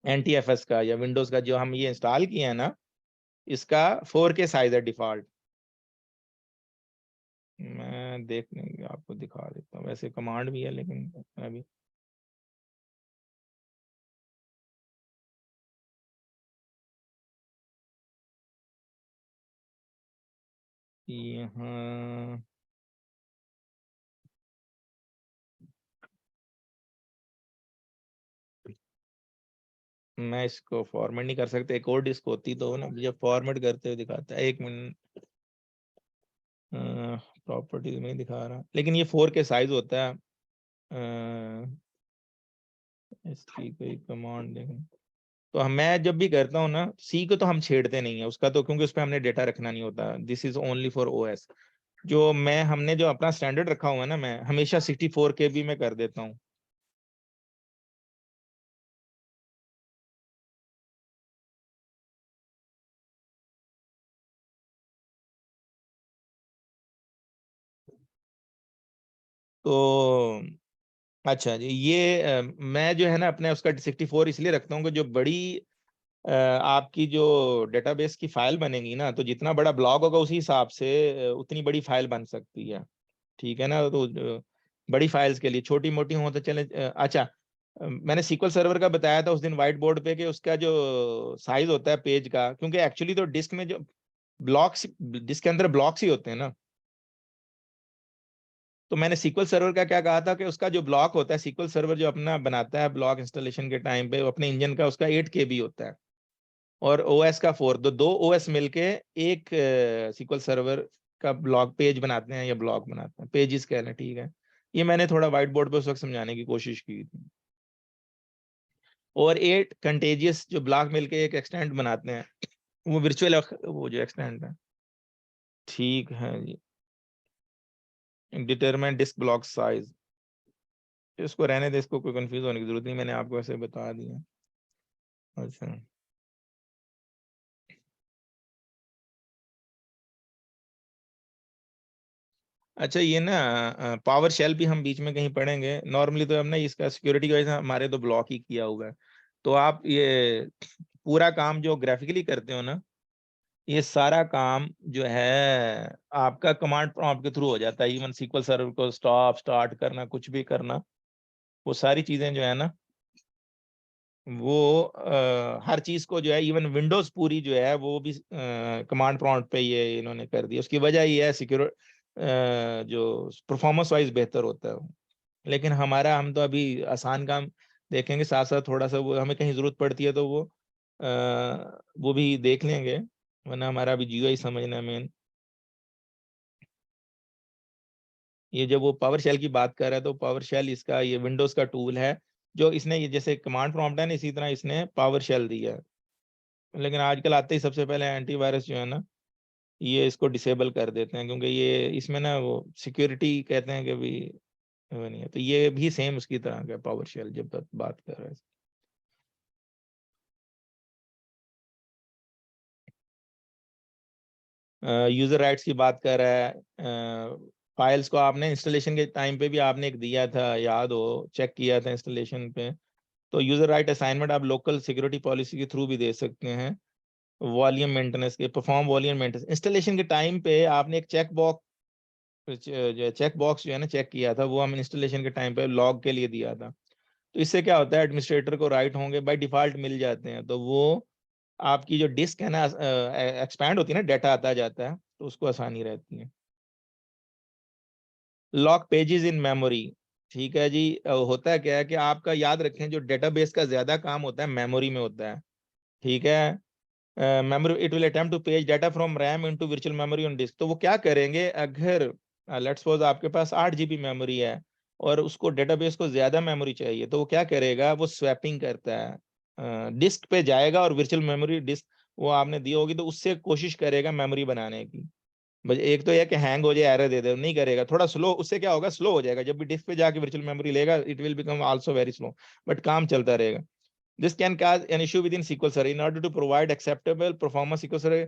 NTFS का या विंडोज का जो हम ये इंस्टॉल किए हैं ना, इसका 4K साइज है डिफॉल्ट। मैं देखने आपको दिखा देता हूँ, वैसे कमांड भी है लेकिन अभी यहाँ मैं इसको फॉर्मेट नहीं कर सकता, एक और डिस्क होती तो ना जब फॉर्मेट करते हुए दिखाता है। 1 मिनट, प्रॉपर्टीज में ही दिखा रहा, लेकिन ये 4K साइज होता है। इसकी कोई कमांड देखें तो मैं जब भी करता हूँ ना, सी को तो हम छेड़ते नहीं है उसका, तो क्योंकि उस पर हमने डेटा रखना नहीं होता। This is only for OS. जो हमने जो अपना स्टैंडर्ड रखा हुआ है ना, मैं हमेशा 64 KB में कर देता हूँ। तो अच्छा जी, ये मैं जो है ना अपने उसका 64 इसलिए रखता हूँ कि जो बड़ी आपकी जो डेटाबेस की फाइल बनेगी ना, तो जितना बड़ा ब्लॉक होगा उसी हिसाब से उतनी बड़ी फाइल बन सकती है। ठीक है ना। तो बड़ी फाइल्स के लिए, छोटी मोटी हो तो चले। अच्छा, मैंने सीक्वल सर्वर का बताया था उस दिन व्हाइट बोर्ड पे कि उसका जो साइज होता है पेज का, क्योंकि एक्चुअली तो डिस्क में जो ब्लॉक्स, डिस्क के अंदर ब्लॉक्स ही होते हैं ना। तो मैंने सीक्वल सर्वर का क्या कहा था कि उसका जो ब्लॉक होता है, सीक्वल सर्वर जो अपना बनाता है ब्लॉक इंस्टॉलेशन के टाइम पे अपने इंजन का, उसका 8 KB होता है और ओएस का 4। तो 2 OS मिलके एक सीक्वल सर्वर का ब्लॉक पेज बनाते हैं या ब्लॉक बनाते हैं, पेजेस कह लें। ठीक है। ये मैंने थोड़ा व्हाइट बोर्ड पे उस वक्त समझाने की कोशिश की थी। और 8 कंटेजियस जो ब्लॉक मिलके एक एक्सटेंड बनाते हैं, वो वर्चुअल वो जो एक्सटेंड है। ठीक है जी। डिटरमाइन डिस्क ब्लॉक साइज, इसको रहने दे, इसको कोई कंफ्यूज होने की जरूरत नहीं, मैंने आपको ऐसे बता दिया। अच्छा, अच्छा ये ना पावर शेल भी हम बीच में कहीं पढ़ेंगे। नॉर्मली तो हमने इसका सिक्योरिटी की वजह से हमारे तो ब्लॉक ही किया हुआ है। तो आप ये पूरा काम जो ग्राफिकली करते हो ना, ये सारा काम जो है आपका कमांड प्रॉम्प्ट के थ्रू हो जाता है। इवन सीक्वल सर्वर को स्टॉप स्टार्ट करना, कुछ भी करना, वो सारी चीजें जो है ना, वो हर चीज को जो है, इवन विंडोज पूरी जो है वो भी कमांड प्रॉम्प्ट पे ये इन्होंने कर दिया। उसकी वजह ये है सिक्योर जो परफॉर्मेंस वाइज बेहतर होता है वो। लेकिन हम तो अभी आसान काम देखेंगे, साथ साथ थोड़ा सा वो हमें कहीं जरूरत पड़ती है तो वो भी देख लेंगे, वरना हमारा अभी GUI समझना मेन। ये जब वो पावर शेल की बात कर रहा है तो पावर शेल इसका ये विंडोज का टूल है, जो इसने ये जैसे कमांड प्रॉम्प्ट है ना, इसी तरह इसने पावर शेल दिया है। लेकिन आजकल आते ही सबसे पहले एंटीवायरस जो है ना, ये इसको डिसेबल कर देते हैं, क्योंकि ये इसमें ना वो सिक्योरिटी कहते हैं कि भी वो नहीं है। तो ये भी सेम उसकी तरह का पावर शेल जब तक बात कर रहा है। यूजर राइट्स की बात कर रहा है। फाइल्स को आपने इंस्टॉलेशन के टाइम पे भी आपने एक दिया था, याद हो, चेक किया था इंस्टॉलेशन पे। तो यूजर राइट असाइनमेंट आप लोकल सिक्योरिटी पॉलिसी के थ्रू भी दे सकते हैं। वॉल्यूम मेंटेनेंस के, परफॉर्म वॉल्यूम मेंटेनेंस। इंस्टॉलेशन के टाइम पे आपने एक चेक बॉक्स जो है ना चेक किया था, वो हम इंस्टॉलेशन के टाइम पे लॉग के लिए दिया था। तो इससे क्या होता है, एडमिनिस्ट्रेटर को राइट होंगे, बाय डिफॉल्ट मिल जाते हैं, तो वो आपकी जो डिस्क है ना एक्सपैंड होती है ना, डाटा आता जाता है, तो उसको आसानी रहती है। लॉक पेजेस इन मेमोरी, ठीक है जी। होता है क्या है कि आपका याद रखें, जो डेटाबेस का ज्यादा काम होता है मेमोरी में होता है, ठीक है। Memory it will attempt to page data from RAM into virtual memory on disk. तो वो क्या करेंगे, अगर लेट्स सपोज आपके पास 8 GB मेमोरी है और उसको डेटाबेस को ज्यादा मेमोरी चाहिए, तो वो क्या करेगा, वो स्वैपिंग करता है, डिस्क पे जाएगा और वर्चुअल मेमोरी डिस्क वो आपने दी होगी तो उससे कोशिश करेगा मेमोरी बनाने की। बस एक तो यह कि हैंग हो जाए, एरर दे दे, नहीं करेगा, थोड़ा स्लो, उससे क्या होगा, स्लो हो जाएगा। जब भी डिस्क पे जाके वर्चुअल मेमोरी लेगा, it will become also very slow, but काम चलता रहेगा। This can cause an issue within SQL Server. In order to provide acceptable performance, SQL Server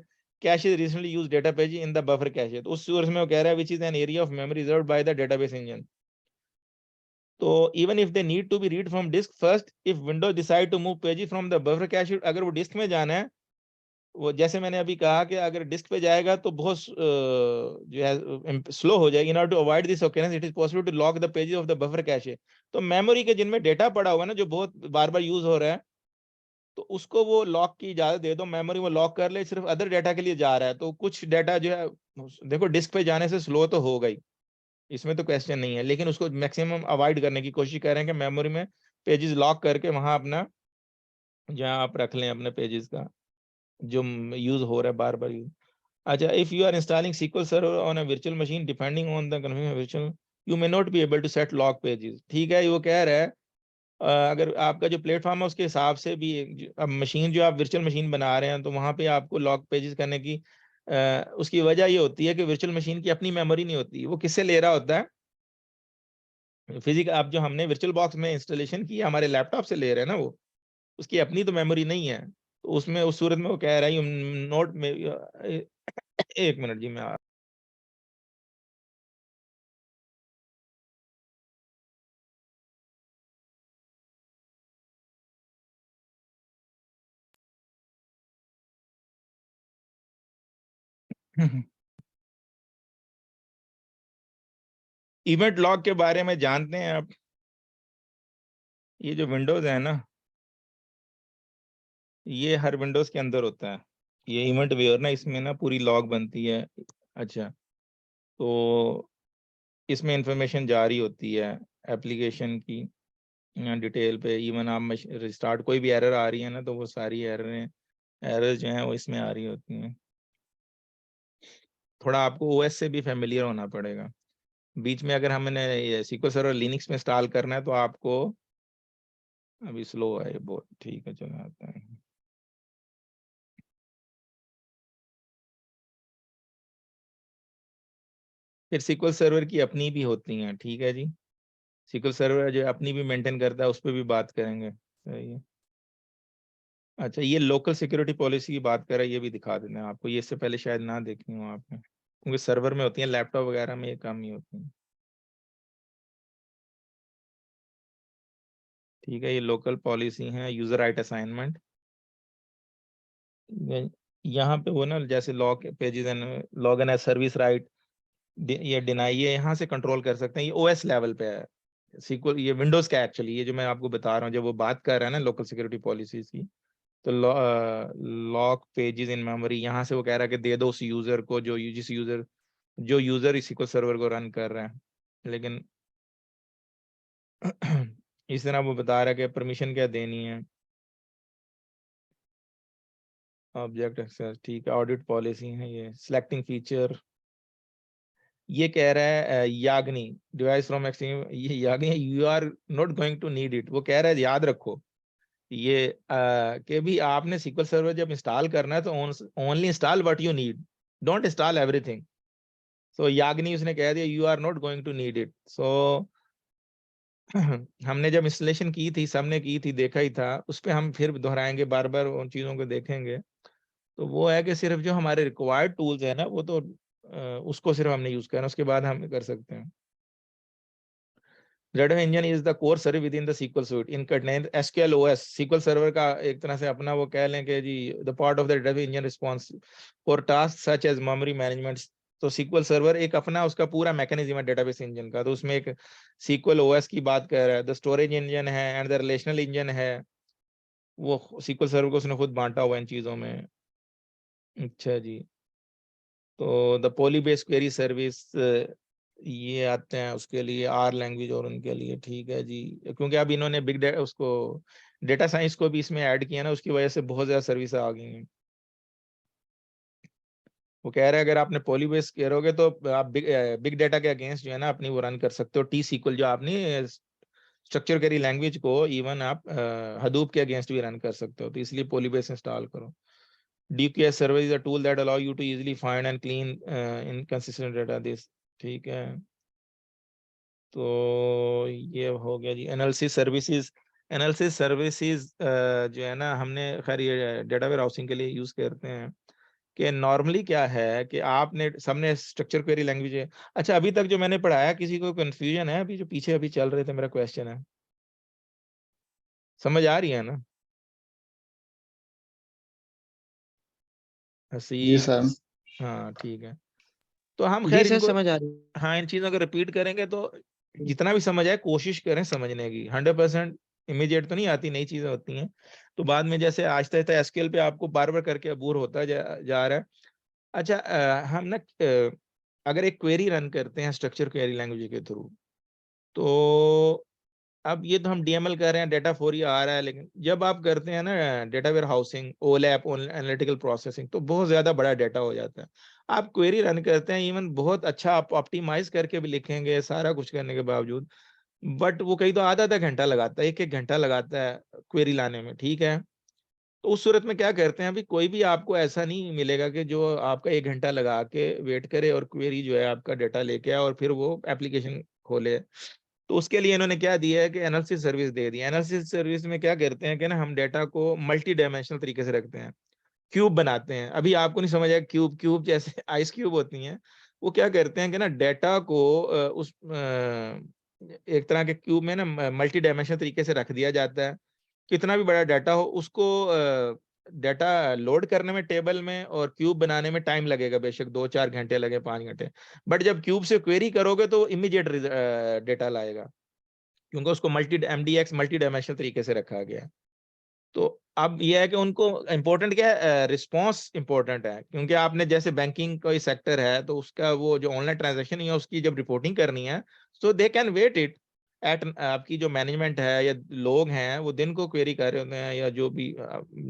cache is recently used data page in the buffer cache. तो उस source में वो कह रहा है which is an area of memory reserved by the database engine. तो even if they need to be read from disk first, if Windows decide to move pages from the buffer cache, अगर वो disk में जाना है, वो जैसे मैंने अभी कहा कि अगर डिस्क पे जाएगा तो बहुत जो है स्लो हो जाएगी। In order to avoid this occurrence it is possible to lock the pages of the buffer cache. तो मेमोरी के जिनमें डेटा पड़ा हुआ है ना, जो बहुत बार बार यूज हो रहा है, तो उसको वो लॉक की इजाजत दे दो, मेमोरी वो लॉक कर ले, सिर्फ अदर डाटा के लिए जा रहा है। तो कुछ डाटा जो है, देखो डिस्क पे जाने से स्लो तो होगा ही, इसमें तो क्वेश्चन नहीं है, लेकिन उसको मैक्सिमम अवॉइड करने की कोशिश कर रहे हैं कि मेमोरी में पेजेस लॉक करके वहां अपना जहाँ आप रख लें अपने पेजेस का जो यूज हो रहा है बार बार यूज। अच्छा, if you are installing SQL server on a virtual machine depending on the configuration virtual, you may not be able to set lock pages. ठीक है, वो कह रहा है अगर आपका जो प्लेटफॉर्म है उसके हिसाब से भी अब मशीन जो आप वर्चुअल मशीन बना रहे हैं, तो वहाँ पे आपको लॉक पेजेस करने की उसकी वजह ये होती है कि वर्चुअल मशीन की अपनी मेमोरी नहीं होती। वो किससे ले रहा होता है, फिजिक आप जो हमने वर्चुअल बॉक्स में इंस्टॉलेशन की हमारे लैपटॉप से ले रहे हैं ना, वो उसकी अपनी तो मेमोरी नहीं है। तो उसमें उस सूरत में वो कह रहा है नोट में एक मिनट जी, मैं इवेंट लॉग के बारे में जानते हैं आप। ये जो विंडोज है ना, ये हर विंडोज के अंदर होता है, ये इवेंट वेयर ना, इसमें ना पूरी लॉग बनती है। अच्छा, तो इसमें इंफॉर्मेशन जारी होती है एप्लीकेशन की डिटेल पे। इवन आप रिस्टार्ट कोई भी एरर आ रही है ना, तो वो सारी एरर जो हैं वो इसमें आ रही होती हैं। थोड़ा आपको ओएस से भी फेमिलियर होना पड़ेगा। बीच में अगर हमने SQL सर्वर लिनक्स में इंस्टॉल करना है तो आपको, अभी स्लो है ये बहुत, ठीक है चलो आता है। फिर SQL सर्वर की अपनी भी होती हैं, ठीक है जी। SQL सर्वर जो अपनी भी मेंटेन करता है, उस पर भी बात करेंगे, सही है। अच्छा, ये लोकल सिक्योरिटी पॉलिसी की बात कर रहा है, ये भी दिखा देना आपको, ये इससे पहले शायद ना देखी हो आपने, क्योंकि सर्वर में होती है, लैपटॉप वगैरह में ये कम ही होती है। ठीक है, ये लोकल पॉलिसी है, यूजर राइट असाइनमेंट। यहाँ पे वो ना जैसे log pages and log in as service right, ये डिनाई, ये यहाँ से कंट्रोल कर सकते हैं, ये ओएस लेवल पे है। SQL ये विंडोज का एक्चुअली, ये जो मैं आपको बता रहा हूँ, जब वो बात कर रहा है ना लोकल सिक्योरिटी पॉलिसीज की, तो लॉक पेजेस इन मेमोरी, यहाँ से वो कह रहा है कि दे दो उस यूजर को जो यूजर इस SQL सर्वर को रन कर रहा है। लेकिन इस तरह वो बता रहा है कि परमिशन क्या देनी है, ऑब्जेक्ट एक्सेस, ठीक है, ऑडिट पॉलिसी है, ये सिलेक्टिंग फीचर। ये कह रहा है याग्नि डिवाइस फ्रॉम एक्सट्रीम, ये YAGNI you are not going to need it. वो कह रहा है याद रखो ये कि भी आपने SQL सर्वर जब इंस्टॉल करना है तो only install what you need, don't install everything. So YAGNI उसने कह दिया you are not going to need it. So हमने जब इंस्टॉलेशन की थी, सबने की थी, देखा ही था, उस पर हम फिर दोहराएंगे, बार बार उन चीज़ों को देखेंगे। तो वो है कि सिर्फ जो हमारे रिक्वायर्ड टूल्स है ना, वो तो उसको सिर्फ हमने यूज करना, उसके बाद हम कर सकते हैं। Database engine is the core service within the SQL suite in contain SQL OS SQL server का एक तरह से अपना वो कह लें कि जी the part of the database engine response for task such as memory management. तो SQL सर्वर एक अपना उसका पूरा मैकेनिज्म है डेटाबेस इंजन का। तो उसमें एक SQL OS की बात कर रहा है, द स्टोरेज इंजन है एंड द रिलेशनल इंजन है, वो SQL सर्वर को उसने खुद बांटा हुआ इन चीजों में। अच्छा जी, तो द पॉलीबेस क्वेरी सर्विस ये आते हैं उसके लिए R लैंग्वेज और उनके लिए, ठीक है जी। क्योंकि अब इन्होंने बिग डेटा उसको डेटा साइंस को भी इसमें ऐड किया ना, उसकी वजह से बहुत ज्यादा सर्विस आ गई हैं। वो कह रहे हैं अगर आपने पॉलीबेस करोगे तो आप बिग डेटा के अगेंस्ट जो है ना अपनी वो रन कर सकते हो T-SQL, जो आपने स्ट्रक्चर क्वेरी लैंग्वेज को इवन आप हडूप के अगेंस्ट भी रन कर सकते हो, तो इसलिए पॉलीबेस इंस्टॉल करो। DQS server is a tool that allow you to easily find and clean inconsistent data this, ठीक है। तो ये हो गया जी एनालिसिस सर्विसेज। एनालिसिस सर्विसेज जो है ना हमने खैर ये डेटा वेयर हाउसिंग के लिए यूज करते हैं कि नॉर्मली क्या है कि आपने सबने स्ट्रक्चर क्वेरी लैंग्वेज है। अच्छा, अभी तक जो मैंने पढ़ाया किसी को कंफ्यूजन है? अभी जो पीछे अभी चल रहे थे मेरा क्वेश्चन है, समझ आ रही है ना? जी हसीब, सर। हाँ ठीक है। तो हम जी खैर सर इनको, समझ आ रही हाँ इन चीजों को रिपीट करेंगे तो है। जितना भी समझ आए कोशिश करें समझने की। 100% इमीडिएट तो नहीं आती, नई चीजें होती हैं तो बाद में जैसे आहिस्ता आहिस्ता एसक्यूएल पे आपको बार बार करके अबूर होता जा रहा है। अच्छा हम ना अगर एक क्वेरी रन करते हैं स्ट्रक्चर क्वेरी लैंग्वेज के थ्रू, तो अब ये तो हम डीएमएल कर रहे हैं, डेटा फॉर ही आ रहा है, लेकिन जब आप करते हैं ना data warehousing, OLAP analytical processing, तो बहुत ज्यादा बड़ा डेटा हो जाता है। आप क्वेरी रन करते हैं, इवन बहुत अच्छा आप ऑप्टिमाइज करके भी लिखेंगे सारा कुछ करने के बावजूद, बट वो कहीं तो आधा आधा घंटा लगाता है, एक एक घंटा लगाता है क्वेरी लाने में, ठीक है। तो उस सूरत में क्या करते हैं, अभी कोई भी आपको ऐसा नहीं मिलेगा कि जो आपका 1 घंटा लगा के वेट करे और क्वेरी जो है आपका डेटा लेके आए और फिर वो एप्लीकेशन खोले। तो उसके लिए इन्होंने क्या दिया है कि एनालिसिस सर्विस दे दी। एनालिसिस सर्विस में क्या करते हैं कि ना हम डेटा को मल्टी डायमेंशनल तरीके से रखते हैं, क्यूब बनाते हैं। अभी आपको नहीं समझ आया, क्यूब क्यूब जैसे आइस क्यूब होती हैं, वो क्या करते हैं कि ना डेटा को एक तरह के क्यूब में ना मल्टी डायमेंशनल तरीके से रख दिया जाता है। कितना भी बड़ा डाटा हो उसको डाटा लोड करने में टेबल में और क्यूब बनाने में टाइम लगेगा, बेशक 2-4 घंटे लगे, 5 घंटे, बट जब क्यूब से क्वेरी करोगे तो इमीडिएट डेटा लाएगा, क्योंकि उसको MDX मल्टी डायमेंशनल तरीके से रखा गया है। तो अब यह है कि उनको इम्पोर्टेंट क्या है, रिस्पॉन्स इम्पोर्टेंट है, क्योंकि आपने जैसे बैंकिंग कोई सेक्टर है तो उसका वो जो ऑनलाइन ट्रांजैक्शन है उसकी जब रिपोर्टिंग करनी है, so they can wait it at, आपकी जो मैनेजमेंट है या लोग हैं वो दिन को क्वेरी कर रहे होते हैं, या जो भी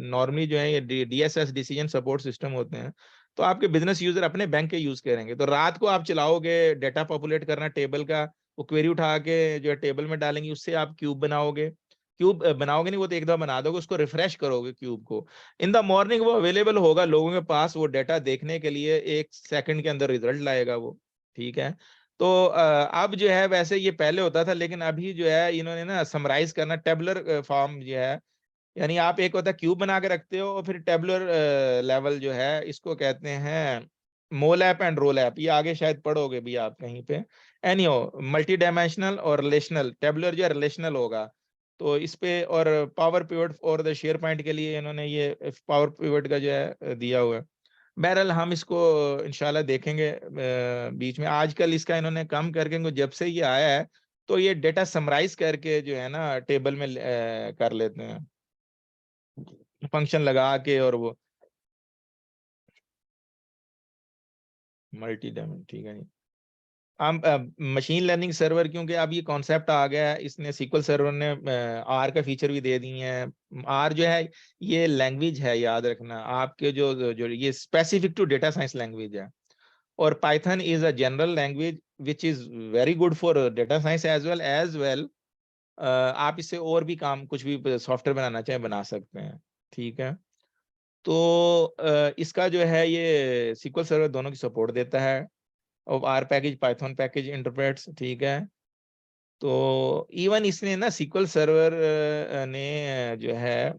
नॉर्मली जो है ये DSS डिसीजन सपोर्ट सिस्टम होते हैं, तो आपके बिजनेस यूजर अपने बैंक के यूज करेंगे। तो रात को आप चलाओगे डेटा पॉपुलेट करना टेबल का, वो क्वेरी उठा के जो है टेबल में डालेंगे, उससे आप क्यूब बनाओगे। क्यूब बनाओगे नहीं, वो तो एक दफा बना दोगे, उसको रिफ्रेश करोगे क्यूब को, इन द मॉर्निंग वो अवेलेबल होगा लोगों के पास, वो डेटा देखने के लिए 1 सेकंड के अंदर रिजल्ट लाएगा वो, ठीक है। तो अब जो है वैसे ये पहले होता था, लेकिन अभी जो है इन्होंने ना समराइज करना टेबुलर फॉर्म जो है, यानी आप एक होता है क्यूब बना के रखते हो और फिर टेबुलर लेवल जो है इसको कहते हैं मोलैप एंड रोलैप, ये आगे शायद पढ़ोगे भी आप कहीं पे। एनीहो मल्टी डायमेंशनल और रिलेशनल, टेबुलर जो है रिलेशनल होगा, तो इस पे और पावर पिवट और द शेयर पॉइंट के लिए इन्होंने ये पावर पिवट का जो है दिया हुआ है। बहरहाल हम इसको इंशाल्लाह देखेंगे बीच में, आजकल इसका इन्होंने कम करके इनको जब से ये आया है तो ये डेटा समराइज करके जो है ना टेबल में कर लेते हैं फंक्शन लगा के, और वो मल्टी डायमेंशन, ठीक है जी। हम मशीन लर्निंग सर्वर, क्योंकि अब ये कॉन्सेप्ट आ गया है, इसने SQL सर्वर ने आर का फीचर भी दे दिए हैं। आर जो है ये लैंग्वेज है, याद रखना आपके जो जो ये specific to data science language है, और Python is a general language which is very good for data science as well. आप इससे और भी काम कुछ भी सॉफ्टवेयर बनाना चाहें बना सकते हैं, ठीक है। तो इसका जो है ये SQL सर्वर दोनों की सपोर्ट देता है, और R package Python package interprets, ठीक है। तो इवन इसने ना SQL सर्वर ने जो है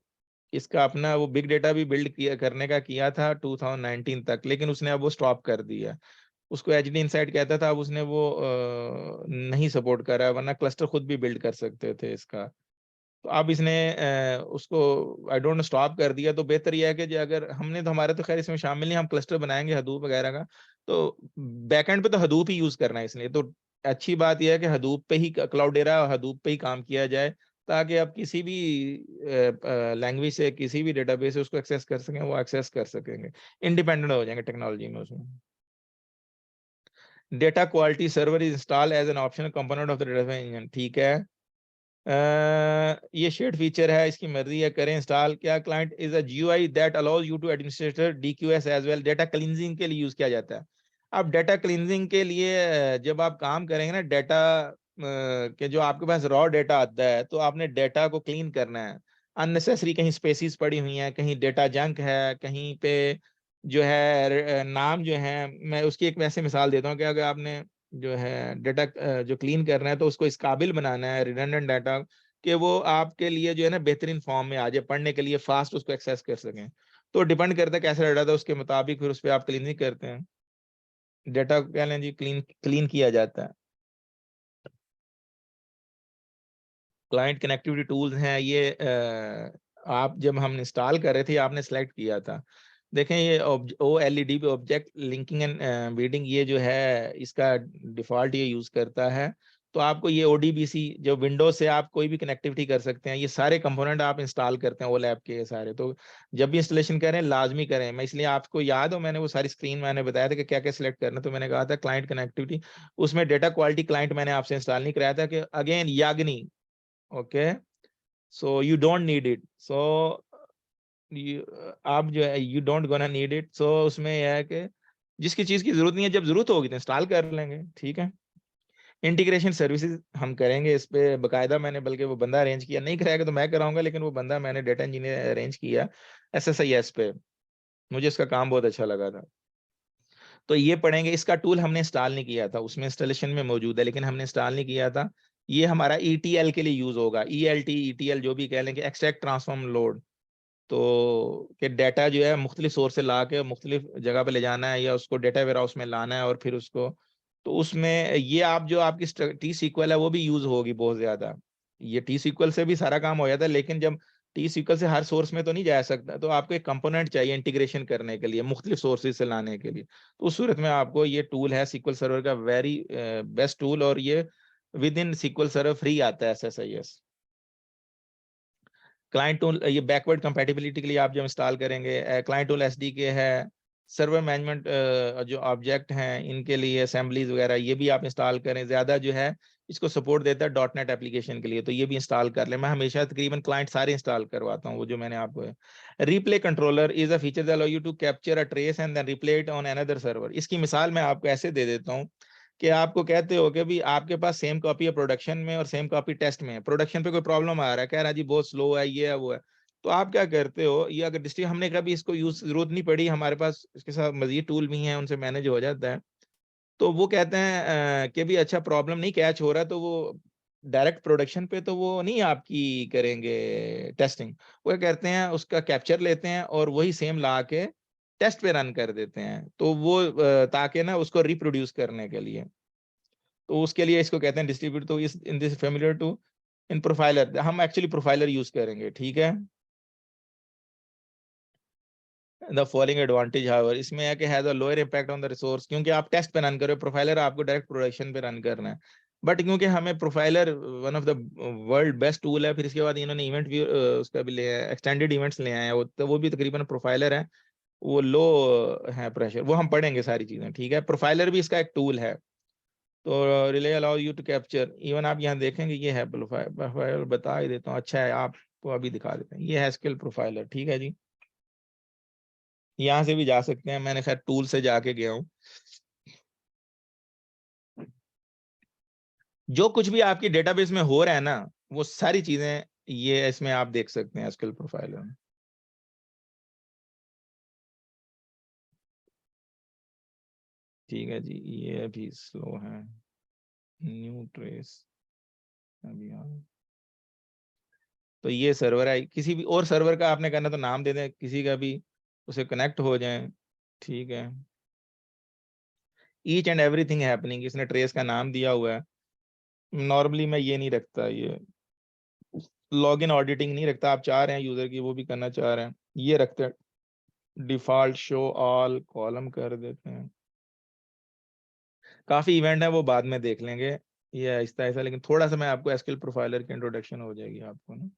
इसका अपना वो बिग डेटा भी बिल्ड किया करने का किया था 2019 तक, लेकिन उसने अब वो स्टॉप कर दिया। उसको एचडी इनसाइट कहता था, अब उसने वो नहीं सपोर्ट कर रहा है, वरना क्लस्टर खुद भी बिल्ड कर सकते थे इसका। तो अब इसने उसको आई डोंट स्टॉप कर दिया। तो बेहतर यह है कि जो अगर हमने, तो हमारे तो खैर इसमें शामिल नहीं, हम क्लस्टर बनाएंगे हदूप वगैरह का, तो बैकएंड पे तो हदूप ही यूज करना है। इसलिए तो अच्छी बात यह है कि हदूप पे ही, क्लाउडेरा और हदूप पे ही काम किया जाए, ताकि आप किसी भी लैंग्वेज से, किसी भी डेटाबेस से उसको एक्सेस कर सकें, वो एक्सेस कर सकेंगे, इंडिपेंडेंट हो जाएंगे टेक्नोलॉजी में उसमें। Data quality server is install as an optional component of the database engine, ठीक है। ये शेड फीचर है, इसकी मर्जी है, करें इंस्टॉल। क्या client is a GUI that allows you to administrator DQS as well. Data cleansing के लिए यूज किया जाता है। अब डेटा क्लींजिंग के लिए जब आप काम करेंगे ना, डेटा के जो आपके पास रॉ डेटा आता है, तो आपने डेटा को क्लीन करना है। अननेसेसरी कहीं स्पेसिस पड़ी हुई हैं, कहीं डेटा जंक है, कहीं पे जो है नाम जो है, मैं उसकी एक वैसे मिसाल देता हूँ कि अगर आपने जो है डेटा जो क्लीन करना है, तो उसको इस काबिल बनाना है, रिडंडेंट डाटा, कि वो आपके लिए जो है ना बेहतरीन फॉर्म में आ जाए, पढ़ने के लिए फास्ट उसको एक्सेस कर सकें। तो डिपेंड करता है कैसा डाटा था, उसके मुताबिक फिर उस पर आप क्लीनिंग करते हैं। डेटा क्या लें जी, क्लीन किया जाता है। क्लाइंट कनेक्टिविटी टूल्स हैं ये, आप जब हम इंस्टॉल कर रहे थे आपने सेलेक्ट किया था। देखें ये OLED पे ऑब्जेक्ट लिंकिंग एंड बीडिंग, ये जो है इसका डिफॉल्ट ये यूज करता है। तो आपको ये ODBC जो विंडोज से आप कोई भी कनेक्टिविटी कर सकते हैं, ये सारे कंपोनेंट आप इंस्टॉल करते हैं OLAP के सारे। तो जब भी इंस्टॉलेशन करें लाजमी करें। मैं इसलिए आपको याद हो, मैंने वो सारी स्क्रीन मैंने बताया था कि क्या क्या सिलेक्ट करना। तो मैंने कहा था क्लाइंट कनेक्टिविटी, उसमें डेटा क्वालिटी क्लाइंट मैंने आपसे इंस्टॉल नहीं कराया था, कि again YAGNI, okay, so you don't need it. So आप जो है you don't gonna need it. So उसमें यह है कि जिसकी चीज की जरूरत नहीं है, जब जरूरत होगी तो इंस्टॉल कर लेंगे, ठीक है। इंटीग्रेशन सर्विसेज हम करेंगे इस पे बकायदा, मैंने बल्कि वो बंदा अरेंज किया, नहीं कराएगा तो मैं कराऊंगा, लेकिन वो बंदा मैंने डेटा इंजीनियर अरेंज किया SSIS पे, मुझे इसका काम बहुत अच्छा लगा था। तो ये पढ़ेंगे। इसका टूल हमने इंस्टॉल नहीं किया था, उसमें इंस्टॉलेशन में मौजूद है, लेकिन हमने इंस्टॉल नहीं किया था। ये हमारा ETL के लिए यूज होगा, ELT ETL जो भी कह लेंगे, एक्सट्रैक्ट ट्रांसफॉर्म लोड। तो कि डाटा जो है मुख्तलिफ सोर्स से ला के मुख्तलिफ जगह पे ले जाना है, या उसको डेटा वेयर हाउस में लाना है, और फिर उसको, तो उसमें ये आप जो आपकी T-SQL है वो भी यूज होगी बहुत ज्यादा। ये T-SQL से भी सारा काम हो जाता है, लेकिन जब T-SQL से हर सोर्स में तो नहीं जा सकता, तो आपको एक कंपोनेंट चाहिए इंटीग्रेशन करने के लिए, मुख्तलिफ सोर्सेज से लाने के लिए। तो उस सूरत में आपको ये टूल है SQL सर्वर का वेरी बेस्ट टूल, और ये with in SQL server free आता है SSIS। क्लाइंट टूल ये बैकवर्ड कंपैटिबिलिटी के लिए आप जब इंस्टॉल करेंगे, क्लाइंट टूल SDK है। सर्वर मैनेजमेंट जो ऑब्जेक्ट हैं इनके लिए असेंबलीज वगैरह, ये भी आप इंस्टॉल करें। ज्यादा जो है इसको सपोर्ट देता है .NET एप्लीकेशन के लिए, तो ये भी इंस्टॉल कर लें। मैं हमेशा तकरीबन क्लाइंट सारे इंस्टॉल करवाता हूँ, वो जो मैंने आपको है। Replay controller is a feature that allow you to capture a trace and then replay it on another server. इसकी मिसाल मैं आपको ऐसे दे देता हूँ कि आपको कहते हो कि भी आपके पास सेम कॉपी है प्रोडक्शन में और सेम कॉपी टेस्ट में है। प्रोडक्शन पे कोई प्रॉब्लम आ रहा है, कह रहा है जी बहुत स्लो है, ये है वो है, तो आप क्या करते हो, ये अगर डिस्ट्रिक्ट हमने कभी इसको यूज जरूरत नहीं पड़ी, हमारे पास इसके साथ मजीद टूल भी हैं, उनसे मैनेज हो जाता है। तो वो कहते हैं कि भी अच्छा प्रॉब्लम नहीं कैच हो रहा, तो वो डायरेक्ट प्रोडक्शन पे तो वो नहीं आपकी करेंगे टेस्टिंग, वो क्या करते हैं उसका कैप्चर लेते हैं और वही सेम ला के टेस्ट पे रन कर देते हैं। तो वो ताकि ना उसको रिप्रोड्यूस करने के लिए, तो उसके लिए इसको कहते हैं डिस्ट्रीब्यूट। तो इस in this familiar to in profiler, हम एक्चुअली प्रोफाइलर यूज करेंगे, ठीक है। द फॉलोइंग एडवांटेज हाउएवर, इसमें है कि has a lower impact on the resource, क्योंकि आप टेस्ट पे रन कर रहे हो, प्रोफाइलर आपको डायरेक्ट प्रोडक्शन पे रन करना है। बट क्योंकि हमें profiler one of the world best tool है, फिर इसके बाद इन्होंने इवेंट भी उसका भी ले आया, एक्सटेंडेड इवेंट्स ले आए हैं, वो भी तकरीबन प्रोफाइलर है, वो लो है प्रेशर, वो हम पढ़ेंगे सारी चीजें, ठीक है। प्रोफाइलर भी इसका एक टूल है। तो relay allow you to capture, even आप यहाँ देखेंगे ये है प्रोफाइलर, बता ही देता हूँ, अच्छा है आपको अभी दिखा देते हैं, ये है स्किल प्रोफाइलर, ठीक है जी। यहाँ से भी जा सकते हैं, मैंने खैर टूल से जाके गया हूँ। जो कुछ भी आपकी डेटाबेस में हो रहा है ना, वो सारी चीजें ये इसमें आप देख सकते हैं स्किल प्रोफाइलर में। ठीक है जी, ये अभी स्लो है, न्यू ट्रेस अभी तो ये सर्वर है, किसी भी और सर्वर का आपने करना तो नाम दे दें किसी का भी, उसे कनेक्ट हो जाए, ठीक है। ईच एंड एवरीथिंग हैपनिंग, इसने ट्रेस का नाम दिया हुआ है। नॉर्मली मैं ये नहीं रखता, ये लॉगिन ऑडिटिंग नहीं रखता। आप चाह रहे हैं यूजर की वो भी करना चाह रहे हैं, ये रखते हैं। डिफॉल्ट शो ऑल कॉलम कर देते हैं। काफी इवेंट है वो बाद में देख लेंगे, ये ऐसा ऐसा, लेकिन थोड़ा सा मैं आपको एसक्यूएल प्रोफाइलर की इंट्रोडक्शन हो जाएगी आपको ना।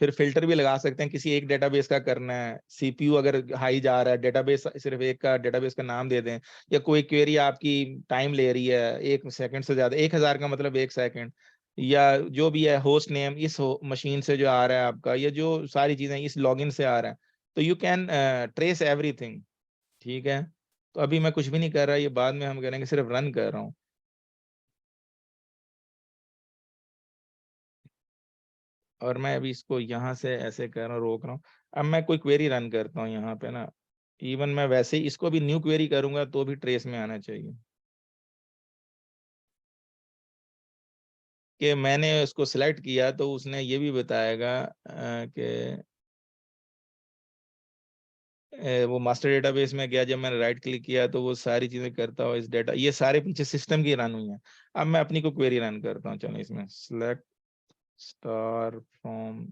फिर फिल्टर भी लगा सकते हैं, किसी एक डेटाबेस का करना है, सीपीयू अगर हाई जा रहा है, डेटाबेस सिर्फ एक का डेटाबेस का नाम दे दें, या कोई क्वेरी आपकी टाइम ले रही है 1 सेकंड से ज्यादा, 1000 का मतलब 1 सेकंड, या जो भी है होस्ट नेम इस मशीन से जो आ रहा है आपका, या जो सारी चीजें इस लॉगिन से आ रहा है, तो यू कैन ट्रेस एवरीथिंग। ठीक है, तो अभी मैं कुछ भी नहीं कर रहा, ये बाद में हम करेंगे, सिर्फ रन कर रहा हूँ। और मैं अभी इसको यहाँ से ऐसे कर रहा हूँ, रोक रहा हूँ। अब मैं कोई क्वेरी रन करता हूँ यहाँ पे ना, इवन मैं वैसे ही इसको भी न्यू क्वेरी करूंगा तो भी ट्रेस में आना चाहिए कि मैंने उसको सिलेक्ट किया, तो उसने ये भी बताएगा कि वो मास्टर डेटाबेस में गया, जब मैंने राइट क्लिक किया तो वो सारी चीजें करता हुआ इस डेटा, ये सारे पीछे सिस्टम की रन हुई है। अब मैं अपनी को क्वेरी रन करता हूँ, चलो इसमें select star from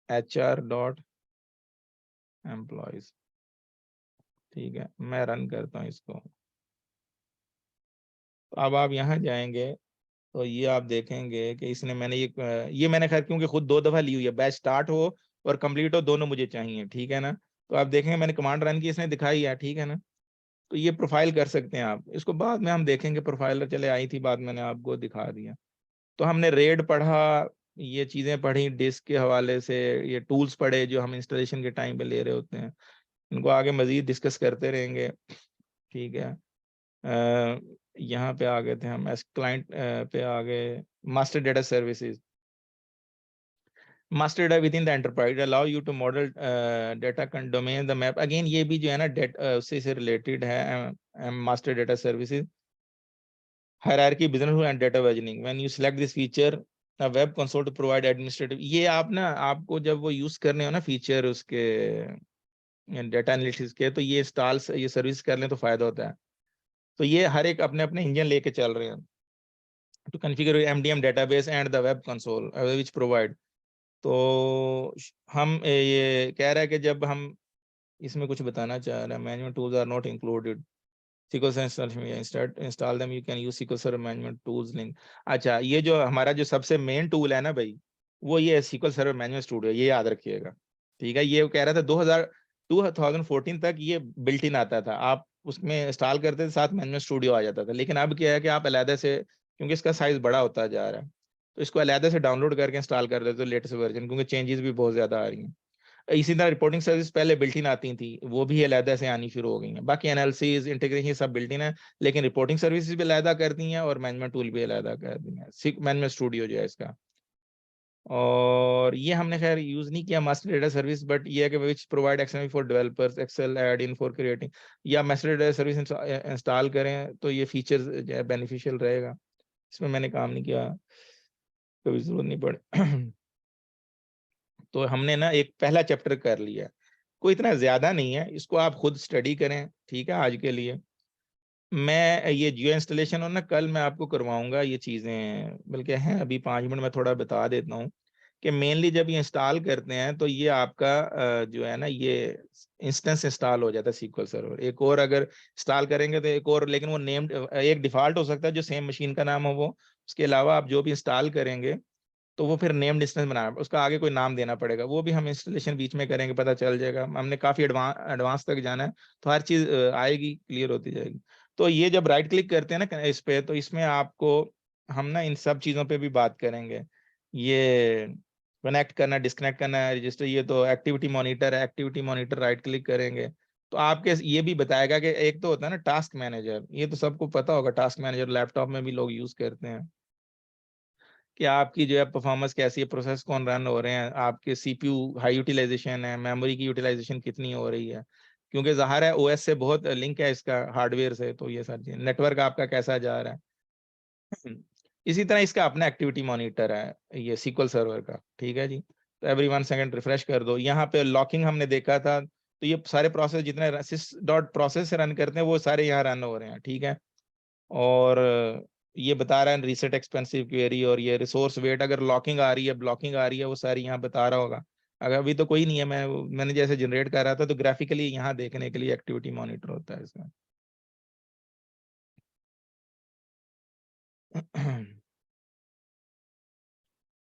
HR dot employees. ठीक है, मैं रन करता हूँ इसको। अब आप यहाँ जाएंगे तो ये आप देखेंगे कि इसने मैंने ये मैंने खैर क्योंकि खुद 2 दफा ली हुई है, बैच स्टार्ट हो और कंप्लीट हो दोनों मुझे चाहिए। ठीक है ना, तो आप देखेंगे मैंने कमांड रन की, इसने दिखाई है। ठीक है ना, तो ये प्रोफाइल कर सकते हैं आप, इसको बाद में हम देखेंगे। प्रोफाइलर चले आई थी, बाद मैंने आपको दिखा दिया। तो हमने रेड पढ़ा, ये चीजें पढ़ी डिस्क के हवाले से, ये टूल्स पढ़े जो हम इंस्टॉलेशन के टाइम पे ले रहे होते हैं, इनको आगे मजीद डिस्कस करते रहेंगे। ठीक है, यहाँ पे आ गए थे हम, एस क्लाइंट पे आ गए। Master data services, master data within the enterprise allow you to model data domain the map. Again ये भी जो है ना डेटा उससे से रिलेटेड है। Master data services hierarchy business and data versioning, when you select this feature a web console to provide administrative, ये आप ना आपको जब वो यूज करने हो ना फीचर उसके डेटा एनालिटिक्स के, तो ये इंस्टॉल ये सर्विस कर लें तो फायदा होता है। तो ये हर एक अपने अपने इंजन लेके चल रहे हैं। To configure MDM database and the web console which provide, तो हम ये कह रहा है कि जब हम इसमें कुछ बताना चाह रहे हैं, management tools are not included, SQL Server install them, you can use SQL Server management tools link। अच्छा, ये जो हमारा जो सबसे मेन टूल है ना भाई, वो ये SQL Server Management Studio, ये याद रखिएगा। ठीक है, ये कह रहा था 2014 तक ये बिल्ट इन आता था, आप उसमें इंस्टॉल करते थे साथ मैनेजमेंट स्टूडियो आ जाता था। लेकिन अब क्या है कि आप अलहदा से, क्योंकि इसका साइज बड़ा होता जा रहा है, तो इसको अलहदा से डाउनलोड करके इंस्टॉल कर देते हो लेटेस्ट वर्जन, क्योंकि चेंजेस भी बहुत ज्यादा आ रही हैं। इसी तरह रिपोर्टिंग सर्विस पहले बिल्ट इन आती थी, वो भी अलहदा से आनी शुरू हो गई हैं। बाकी एनालिसिस इंटीग्रेशन सब बिल्ट इन है, लेकिन रिपोर्टिंग सर्विसेज भी अलहदा कर दी हैं और मैनेजमेंट टूल भी अलहदा कर दी हैं, मैनेजमेंट स्टूडियो जो है इसका। और ये हमने खैर यूज नहीं किया मास्टर डेटा सर्विस, बट ये है कि which provide XML for developers, Excel add in for creating, या मास्टर डेटा सर्विस इंस्टॉल करें तो ये फीचर जो है बेनिफिशियल रहेगा। इसमें मैंने काम नहीं किया, कभी जरूरत नहीं पड़े। तो हमने ना एक पहला चैप्टर कर लिया, कोई इतना ज्यादा नहीं है, इसको आप खुद स्टडी करें। ठीक है, आज के लिए मैं ये जियो इंस्टॉलेशन और ना कल मैं आपको करवाऊंगा ये चीजें, बल्कि हैं अभी 5 मिनट में थोड़ा बता देता हूँ कि मेनली जब ये इंस्टॉल करते हैं तो ये आपका जो है ना ये इंस्टेंस इंस्टॉल हो जाता है SQL सर्वर। एक और अगर इंस्टॉल करेंगे तो एक और, लेकिन वो नेम्ड एक डिफॉल्ट हो सकता है जो सेम मशीन का नाम हो वो, उसके अलावा आप जो भी इंस्टॉल करेंगे तो वो फिर नेम डिस्टेंस बनाना, उसका आगे कोई नाम देना पड़ेगा, वो भी हम इंस्टॉलेशन बीच में करेंगे, पता चल जाएगा। हमने काफी एडवांस तक जाना है, तो हर चीज आएगी, क्लियर होती जाएगी। तो ये जब राइट क्लिक करते हैं ना इस पे, तो इसमें आपको हम ना इन सब चीजों पे भी बात करेंगे। ये कनेक्ट करना, डिस्कनेक्ट करना, रजिस्टर, ये तो एक्टिविटी मॉनिटर है, एक्टिविटी मॉनिटर राइट क्लिक करेंगे तो आपके ये भी बताएगा कि एक तो होता है ना टास्क मैनेजर, ये तो सबको पता होगा, टास्क मैनेजर लैपटॉप में भी लोग यूज करते हैं कि आपकी जो है परफॉर्मेंस कैसी है, प्रोसेस कौन रन हो रहे हैं, आपके CPU हाई यूटिलाइजेशन है, मेमोरी की यूटिलाइजेशन कितनी हो रही है, क्योंकि ज़ाहिर है OS से बहुत लिंक है इसका हार्डवेयर से, तो ये सारी चीज़, नेटवर्क आपका कैसा जा रहा है। इसी तरह इसका अपना एक्टिविटी मॉनिटर है ये SQL सर्वर का। ठीक है जी, तो एवरी 1 सेकंड रिफ्रेश कर दो। यहाँ पे लॉकिंग हमने देखा था, तो ये सारे प्रोसेस जितने sys.process से रन करते हैं वो सारे यहाँ रन हो रहे हैं, ठीक है। और ये बता रहा है रीसेट एक्सपेंसिव क्वेरी, और ये रिसोर्स वेट अगर लॉकिंग आ रही है, ब्लॉकिंग आ रही है, वो सारी यहाँ बता रहा होगा। अगर अभी तो कोई नहीं है, मैंने जैसे जनरेट कर रहा था, तो ग्राफिकली यहाँ देखने के लिए एक्टिविटी मॉनिटर होता है इसमें।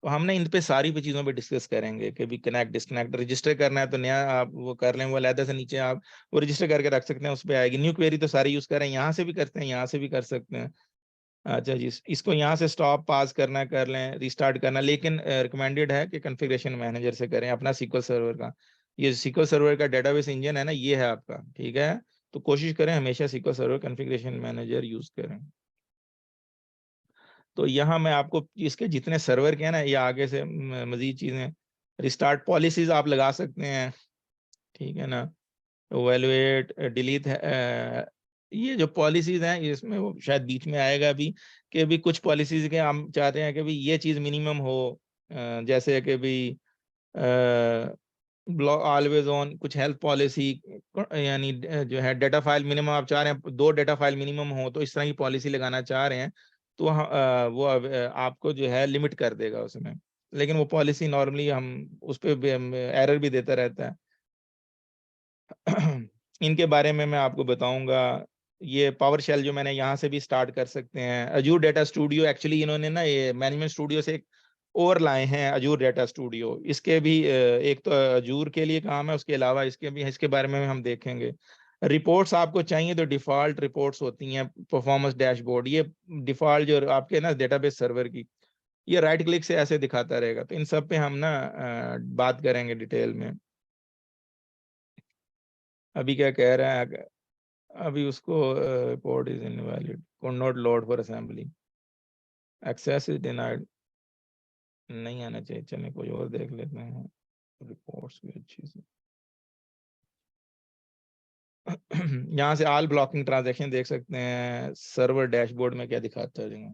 तो हमने इन पे सारी पे चीज़ों पे डिस्कस करेंगे कि भी कनेक्ट डिस्कनेक्ट रजिस्टर करना है तो नया आप वो कर लें, वो अलग से नीचे आप वो रजिस्टर करके रख सकते हैं, उस पर आएगी। न्यू क्वेरी तो सारी यूज़ करें, यहाँ से भी करते हैं, यहाँ से भी कर सकते हैं। अच्छा जी, इसको यहाँ से स्टॉप पास करना कर लें, रिस्टार्ट करना, लेकिन रिकमेंडेड है कि कॉन्फ़िगरेशन मैनेजर से करें अपना SQL सर्वर का। ये SQL सर्वर का डेटाबेस इंजन है ना, ये है आपका, ठीक है। तो कोशिश करें हमेशा SQL server configuration manager use करें। तो यहाँ मैं आपको इसके जितने सर्वर के हैं ना, ये आगे से मजीद चीज़ें, रिस्टार्ट पॉलिसीज आप लगा सकते हैं, ठीक है ना। इवैल्यूएट डिलीट है, ये जो पॉलिसीज हैं इसमें वो शायद बीच में आएगा अभी, कि अभी कुछ पॉलिसीज के हम चाहते हैं कि भाई ये चीज़ मिनिमम हो, जैसे कि भाई ब्लॉक ऑलवेज ऑन, कुछ हेल्थ पॉलिसी, यानी जो है डेटा फाइल मिनिमम आप चाह रहे हैं 2 डेटा फाइल मिनिमम हो, तो इस तरह की पॉलिसी लगाना चाह रहे हैं, तो वो आपको जो है लिमिट कर देगा उसमें। लेकिन वो पॉलिसी नॉर्मली हम उस पर एरर भी देता रहता है। इनके बारे में मैं आपको बताऊंगा। ये पावर शेल जो मैंने यहाँ से भी स्टार्ट कर सकते हैं। अजूर डेटा स्टूडियो, एक्चुअली इन्होंने ना ये मैनेजमेंट स्टूडियो से एक और लाए हैं, अजूर डेटा स्टूडियो। इसके भी एक तो अजूर के लिए काम है, उसके अलावा इसके बारे में हम देखेंगे। रिपोर्ट्स आपको चाहिए तो डिफॉल्ट रिपोर्ट्स होती हैं, परफॉर्मेंस डैशबोर्ड, ये डिफॉल्ट जो आपके ना डेटाबेस सर्वर की, ये राइट क्लिक से ऐसे दिखाता रहेगा। तो इन सब पे हम ना बात करेंगे डिटेल में। अभी क्या कह रहा है, अभी उसको report is invalid, could not load for assembly, access is denied, नहीं आना चाहिए। चलिए कोई और देख लेते हैं, रिपोर्ट्स भी अच्छी से। यहाँ से ऑल ब्लॉकिंग ट्रांजैक्शन देख सकते हैं, सर्वर डैशबोर्ड में क्या दिखाता है।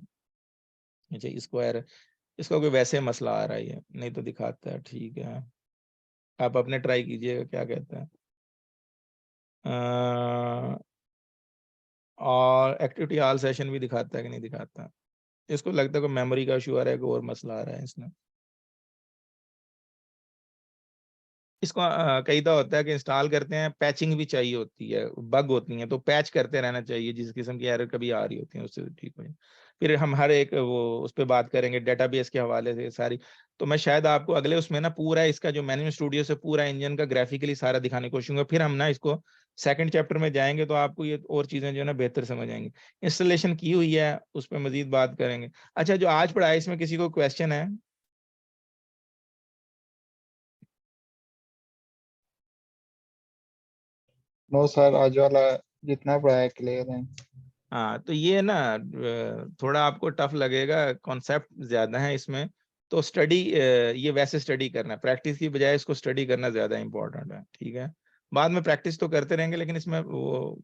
अच्छा, इसका कोई वैसे मसला आ रहा है, नहीं तो दिखाता है, ठीक है। आप अपने ट्राई कीजिएगा क्या कहता है। और एक्टिविटी ऑल सेशन भी दिखाता है कि नहीं दिखाता। इसको लगता है कोई मेमोरी का इशू आ रहा है, कोई और मसला आ रहा है इसमें। इसको कई तो होता है कि इंस्टॉल करते हैं, पैचिंग भी चाहिए होती है, बग होती हैं, तो पैच करते रहना चाहिए, जिस किस्म की एरर कभी आ रही होती है उससे ठीक हो जाए। फिर हम हर एक वो उस पर बात करेंगे डेटाबेस के हवाले से सारी। तो मैं शायद आपको अगले उसमें ना पूरा इसका जो मैनेजमेंट स्टूडियो से पूरा इंजन का ग्राफिकली सारा दिखाने की कोशिश करूंगा। फिर हम ना इसको सेकंड चैप्टर में जाएंगे तो आपको ये और चीजें जो है ना बेहतर समझ आएंगी। इंस्टॉलेशन की हुई है, उस पर मजीद बात करेंगे। अच्छा, जो आज पढ़ा है इसमें किसी को क्वेश्चन है? नो सर, आज वाला जितना पढ़ा है क्लियर है। हाँ, तो ये ना थोड़ा आपको टफ लगेगा, कॉन्सेप्ट ज्यादा है इसमें, तो स्टडी ये वैसे स्टडी करना है, प्रैक्टिस की बजाय इसको स्टडी करना ज्यादा इंपॉर्टेंट है, ठीक है। बाद में प्रैक्टिस तो करते रहेंगे, लेकिन इसमें वो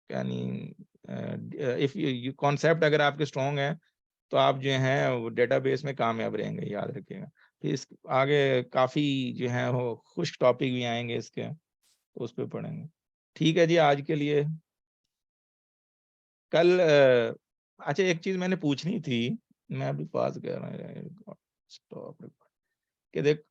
यानी इफ यू कॉन्सेप्ट अगर आपके स्ट्रॉन्ग है तो आप जो है वो डेटाबेस में कामयाब रहेंगे, याद रखिएगा। फिर इस आगे काफी जो है वो खुश्क टॉपिक भी आएंगे इसके, तो उस पर पढ़ेंगे। ठीक है जी, आज के लिए। कल अच्छा, एक चीज मैंने पूछनी थी, मैं अभी पास कर रहा हूँ, स्टॉप कि देख